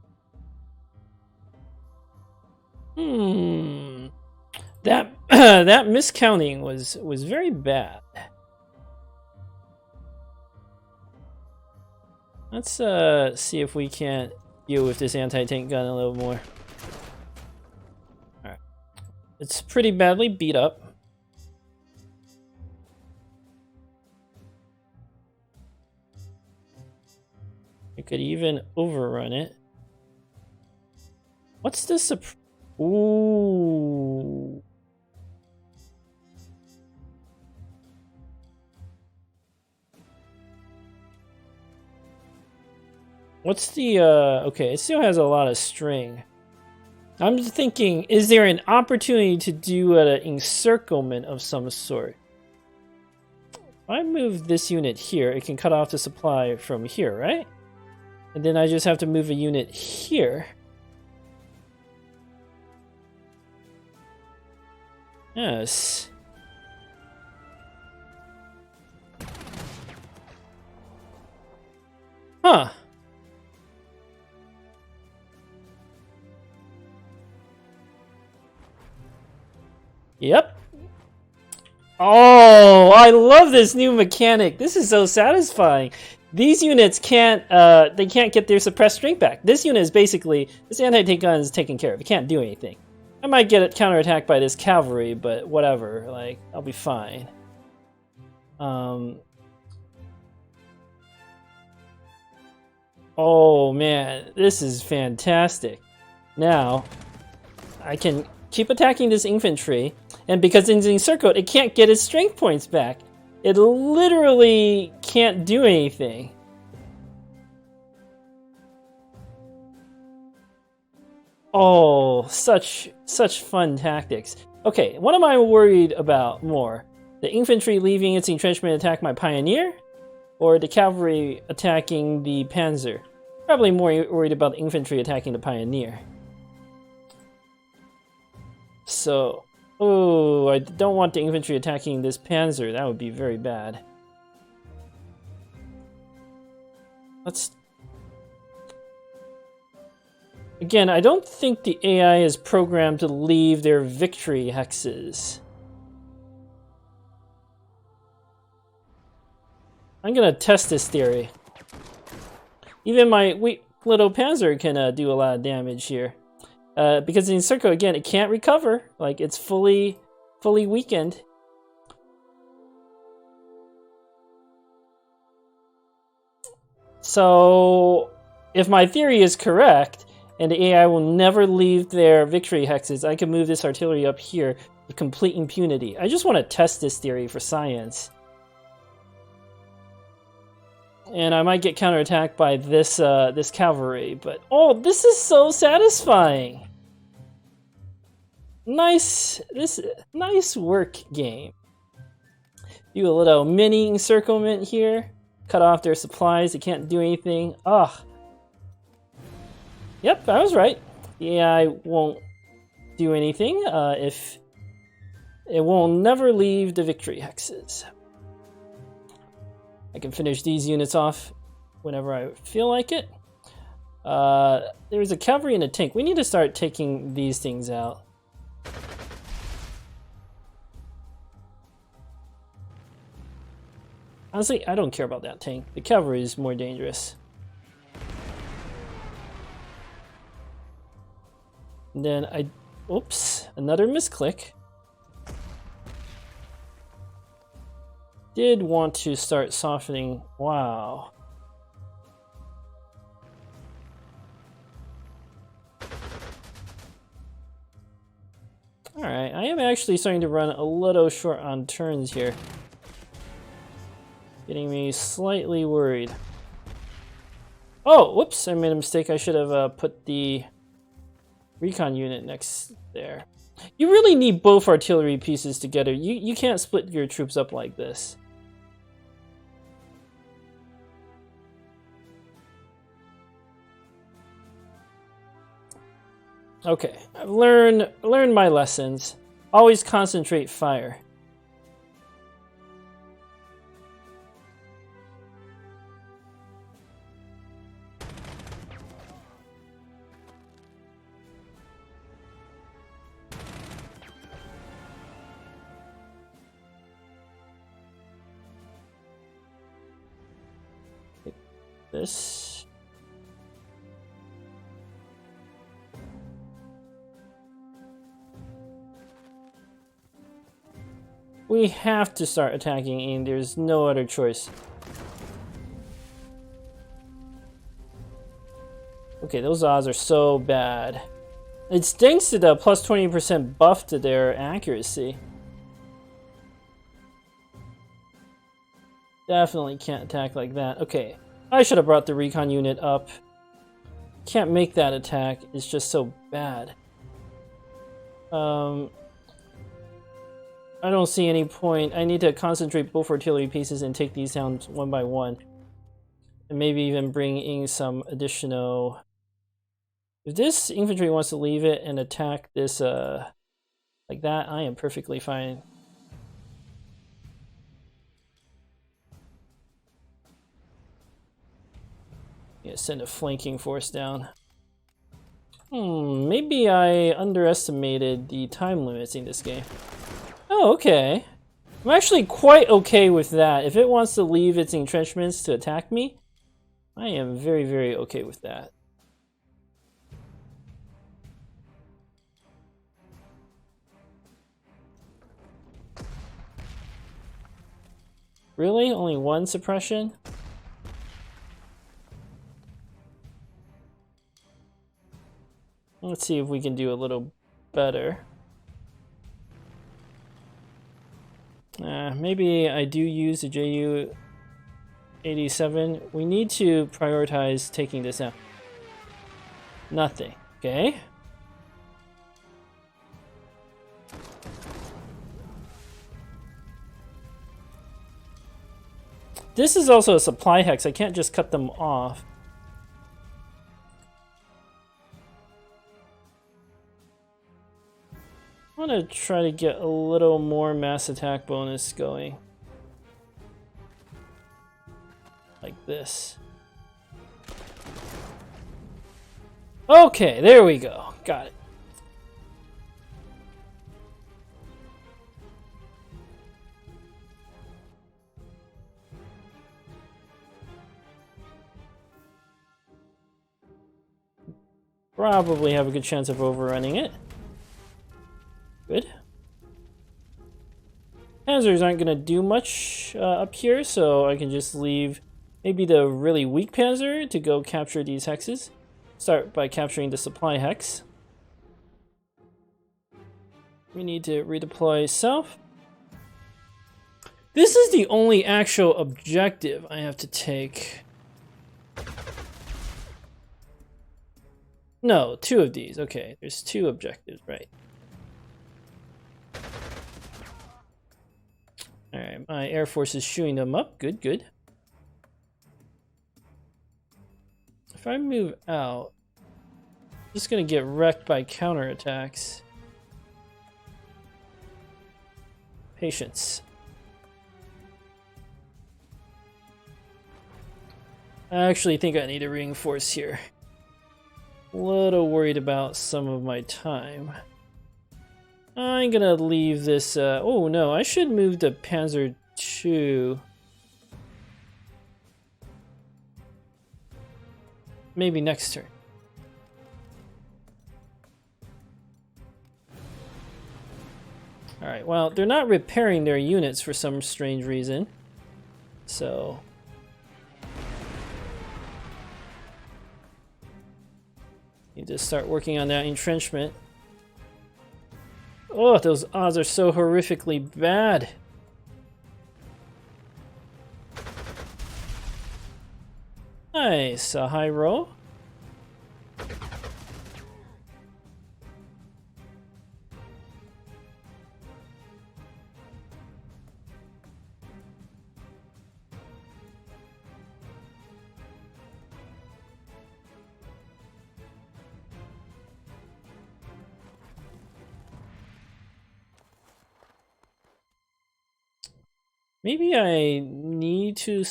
That that miscounting was very bad. Let's see if we can't deal with this anti-tank gun a little more. Alright. It's pretty badly beat up. I could even overrun it. What's this? Ooh. What's the, okay, it still has a lot of string. I'm thinking, is there an opportunity to do an encirclement of some sort? If I move this unit here, it can cut off the supply from here, right? And then I just have to move a unit here. Yes. Huh. Yep. Oh, I love this new mechanic. This is so satisfying. These units can't get their suppressed strength back. This unit is basically, this anti-tank gun is taken care of. It can't do anything. I might get it counterattacked by this cavalry, but whatever. Like, I'll be fine. Oh man, this is fantastic. Now, I can keep attacking this infantry, and because it's encircled, it can't get its strength points back. It literally can't do anything. Oh, such fun tactics. Okay, what am I worried about more? The infantry leaving its entrenchment to attack my pioneer? Or the cavalry attacking the panzer? Probably more worried about the infantry attacking the pioneer. So, oh, I don't want the infantry attacking this panzer. That would be very bad. Let's... Again, I don't think the AI is programmed to leave their victory hexes. I'm gonna test this theory. Even my weak little panzer can do a lot of damage here. Because in Encirclement, again, it can't recover. Like, it's fully weakened. So, if my theory is correct, and the AI will never leave their victory hexes, I can move this artillery up here with complete impunity. I just want to test this theory for science. And I might get counterattacked by this this cavalry, but oh, this is so satisfying. Nice work, game. Do a little mini encirclement here. Cut off their supplies. They can't do anything. Ah. Yep, I was right. The AI won't do anything if it will never leave the victory hexes. I can finish these units off whenever I feel like it. There's a cavalry and a tank. We need to start taking these things out. Honestly, I don't care about that tank. The cavalry is more dangerous. And then oops, another misclick. Did want to start softening. Wow. Alright, I am actually starting to run a little short on turns here. Getting me slightly worried. Oh, whoops, I made a mistake. I should have put the recon unit next there. You really need both artillery pieces together. You can't split your troops up like this. Okay, I've learned my lessons. Always concentrate fire. Take this. We have to start attacking, and there's no other choice. Okay, those odds are so bad. It's thanks to the plus 20% buff to their accuracy. Definitely can't attack like that. Okay, I should have brought the recon unit up. Can't make that attack. It's just so bad. I don't see any point. I need to concentrate both artillery pieces and take these down one by one. And maybe even bring in some additional... If this infantry wants to leave it and attack this like that, I am perfectly fine. Yeah, send a flanking force down. Maybe I underestimated the time limits in this game. Oh, okay. I'm actually quite okay with that. If it wants to leave its entrenchments to attack me, I am very, very okay with that. Really? Only one suppression? Let's see if we can do a little better. Maybe I do use the Ju-87. We need to prioritize taking this out. Nothing. Okay. This is also a supply hex. I can't just cut them off. I want to try to get a little more mass attack bonus going. Like this. Okay, there we go. Got it. Probably have a good chance of overrunning it. Good. Panzers aren't going to do much up here, so I can just leave maybe the really weak panzer to go capture these hexes. Start by capturing the supply hex. We need to redeploy south. This is the only actual objective I have to take. No, two of these. Okay, there's two objectives, right. Alright, my Air Force is shooting them up. Good, good. If I move out, I'm just gonna get wrecked by counterattacks. Patience. I actually think I need a reinforce here. A little worried about some of my time. I'm gonna leave this, oh no, I should move the Panzer II. Maybe next turn. Alright, well, they're not repairing their units for some strange reason. So... need to start working on that entrenchment. Oh, those odds are so horrifically bad. Nice, a high roll. Maybe I need to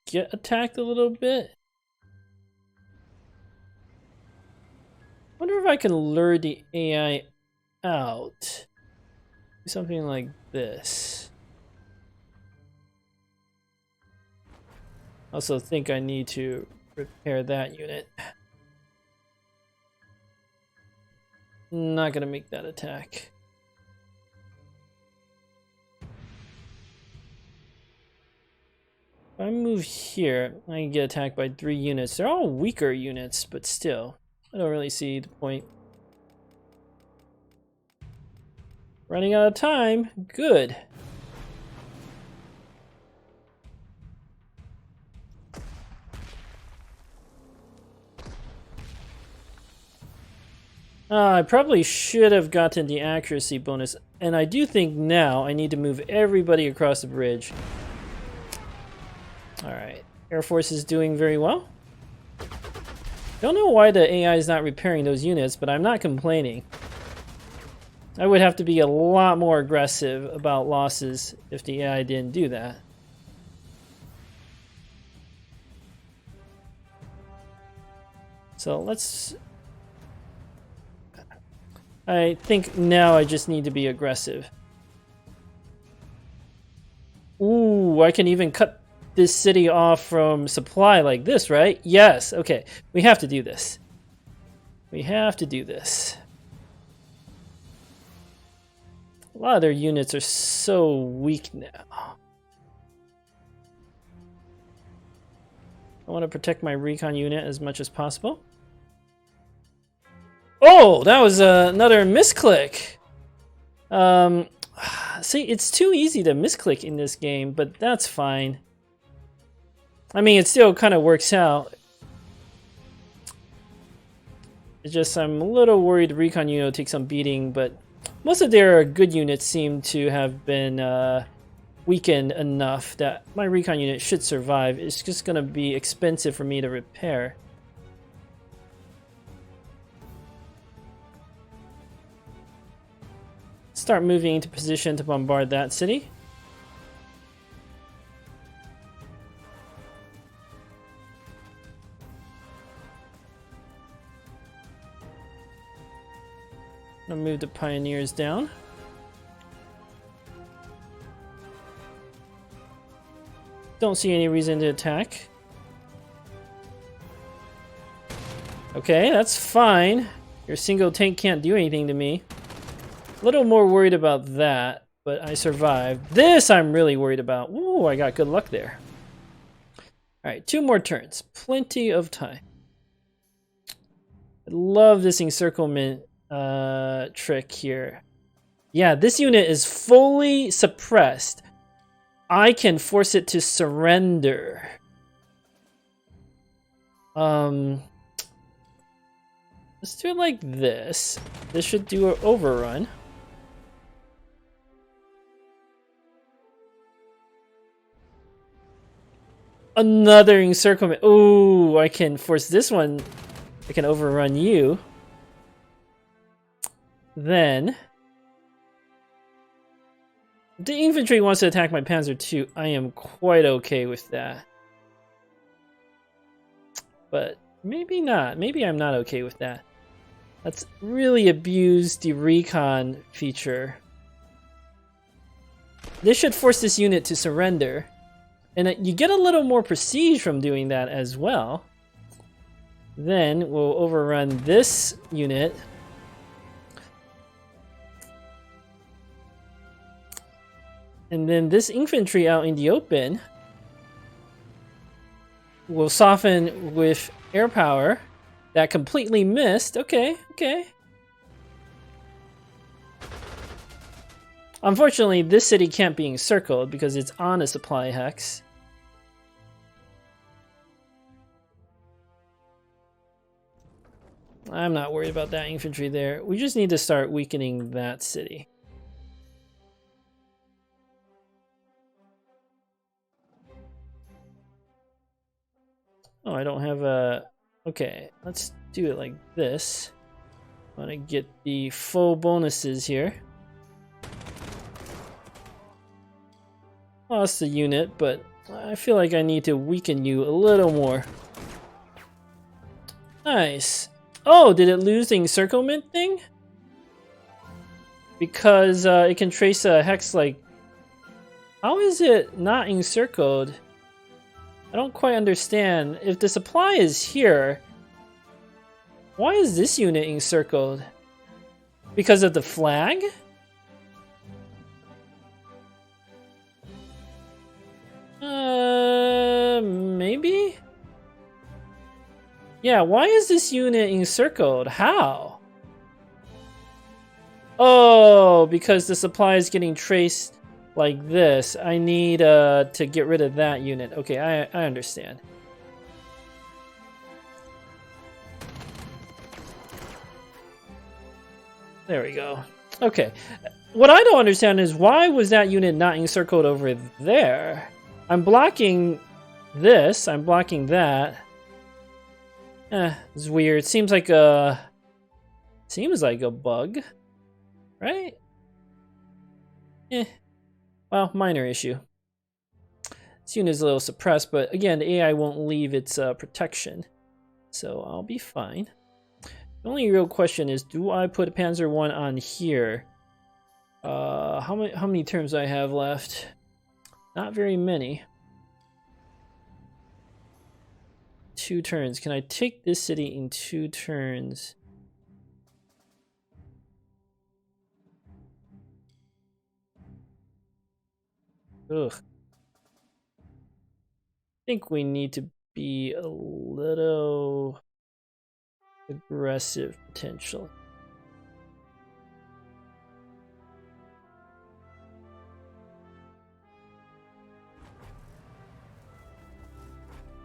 get attacked a little bit. Wonder if I can lure the AI out. Do something like this. Also think I need to repair that unit. Not gonna make that attack. If I move here, I can get attacked by 3 units. They're all weaker units, but still, I don't really see the point. Running out of time. Good. I probably should have gotten the accuracy bonus, and I do think now I need to move everybody across the bridge. Alright, Air Force is doing very well. Don't know why the AI is not repairing those units, but I'm not complaining. I would have to be a lot more aggressive about losses if the AI didn't do that. So let's... I think now I just need to be aggressive. Ooh, I can even cut this city off from supply like this, right? Yes, okay. We have to do this. We have to do this. A lot of their units are so weak now. I want to protect my recon unit as much as possible. Oh, that was another misclick. See, it's too easy to misclick in this game, but that's fine. I mean, it still kind of works out. It's just I'm a little worried the recon unit will take some beating, but most of their good units seem to have been weakened enough that my recon unit should survive. It's just going to be expensive for me to repair. Start moving into position to bombard that city. I'll move the pioneers down. Don't see any reason to attack. Okay, that's fine. Your single tank can't do anything to me. A little more worried about that, but I survived. This I'm really worried about. Ooh, I got good luck there. Alright, 2 more turns. Plenty of time. I love this encirclement trick here. Yeah, this unit is fully suppressed. I can force it to surrender. Let's do it like this. This should do an overrun. Another encirclement. Ooh, I can force this one. I can overrun you. Then, if the infantry wants to attack my Panzer II, I am quite okay with that. But maybe not. Maybe I'm not okay with that. Let's really abuse the recon feature. This should force this unit to surrender. And you get a little more prestige from doing that as well. Then we'll overrun this unit. And then this infantry out in the open will soften with air power. That completely missed. Okay, okay. Unfortunately, this city can't be encircled because it's on a supply hex. I'm not worried about that infantry there. We just need to start weakening that city. Oh, I don't have a... Okay, let's do it like this. I want to get the full bonuses here. Lost a unit, but I feel like I need to weaken you a little more. Nice. Oh, did it lose the encirclement thing? Because it can trace a hex like... How is it not encircled? I don't quite understand. If the supply is here, why is this unit encircled? Because of the flag? Maybe? Yeah, why is this unit encircled? How? Oh, because the supply is getting traced like this. I need to get rid of that unit. Okay, I understand. There we go. Okay. What I don't understand is why was that unit not encircled over there? I'm blocking this. I'm blocking that. It's weird. Seems like a bug, right? Well, minor issue. This unit is a little suppressed, but again, the AI won't leave its protection, so I'll be fine. The only real question is, do I put a Panzer 1 on here? How many turns do I have left? Not very many. 2 turns. Can I take this city in 2 turns? Ugh. I think we need to be a little aggressive potential.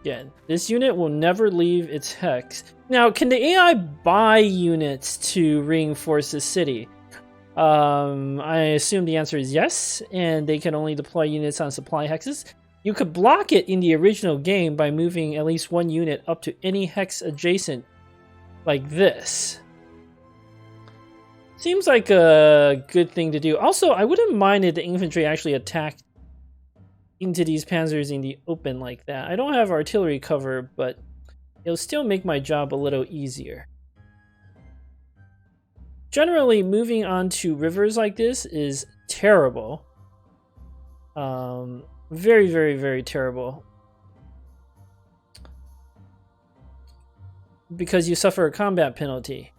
Again, this unit will never leave its hex. Now, can the AI buy units to reinforce the city? I assume the answer is yes, and they can only deploy units on supply hexes. You could block it in the original game by moving at least 1 unit up to any hex adjacent, like this. Seems like a good thing to do. Also, I wouldn't mind if the infantry actually attacked into these panzers in the open like that. I don't have artillery cover, but it'll still make my job a little easier. Generally, moving onto rivers like this is terrible. Very, very, very terrible. Because you suffer a combat penalty.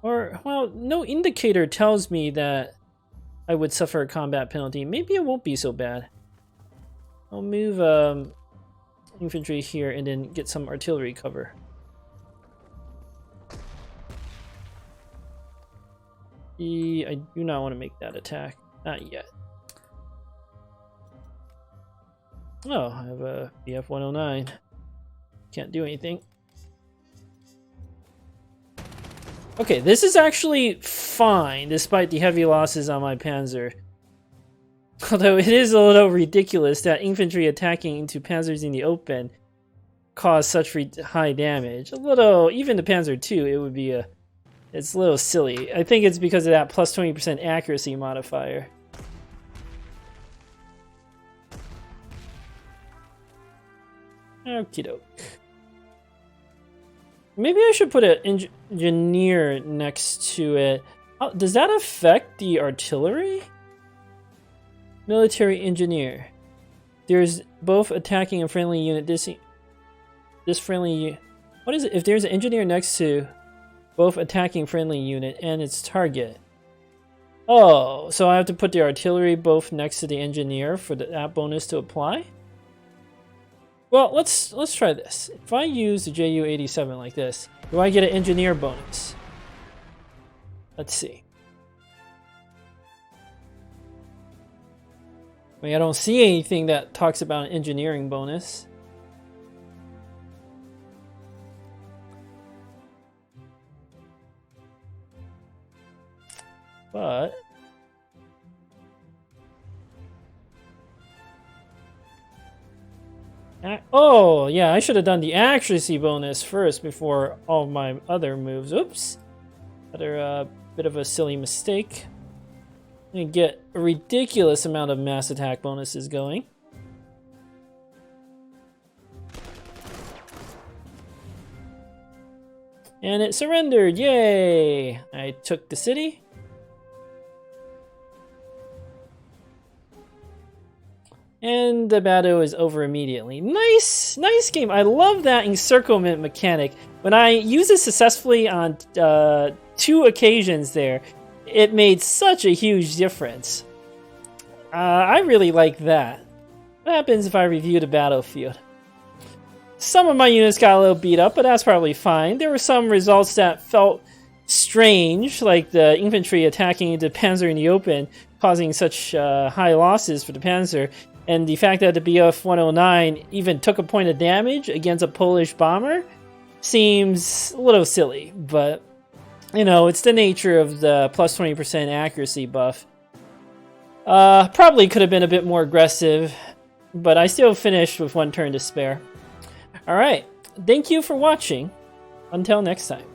Or, well, no indicator tells me that I would suffer a combat penalty. Maybe it won't be so bad. I'll move infantry here and then get some artillery cover. I do not want to make that attack. Not yet. Oh, I have a BF-109. Can't do anything. Okay, this is actually fine, despite the heavy losses on my Panzer. Although it is a little ridiculous that infantry attacking into Panzers in the open cause such high damage. A little, even the Panzer II, it would be it's a little silly. I think it's because of that plus 20% accuracy modifier. Okie doke. Maybe I should put an engineer next to it. Oh, does that affect the artillery? Military engineer. There's both attacking and friendly unit. This friendly. What is it? If there's an engineer next to both attacking friendly unit and its target. Oh, so I have to put the artillery both next to the engineer for that bonus to apply? Well, let's try this. If I use the Ju-87 like this, do I get an engineer bonus? Let's see. I mean, I don't see anything that talks about an engineering bonus. But oh, yeah, I should have done the accuracy bonus first before all my other moves. Oops. Another bit of a silly mistake. I'm going to get a ridiculous amount of mass attack bonuses going. And it surrendered. Yay! I took the city. And the battle is over immediately. Nice game. I love that encirclement mechanic. When I used it successfully on 2 occasions there, it made such a huge difference. I really like that. What happens if I review the battlefield? Some of my units got a little beat up, but that's probably fine. There were some results that felt strange, like the infantry attacking into Panzer in the open, causing such high losses for the Panzer. And the fact that the BF-109 even took a point of damage against a Polish bomber seems a little silly, but you know, it's the nature of the plus 20% accuracy buff. Probably could have been a bit more aggressive, but I still finished with 1 turn to spare. Alright, thank you for watching. Until next time.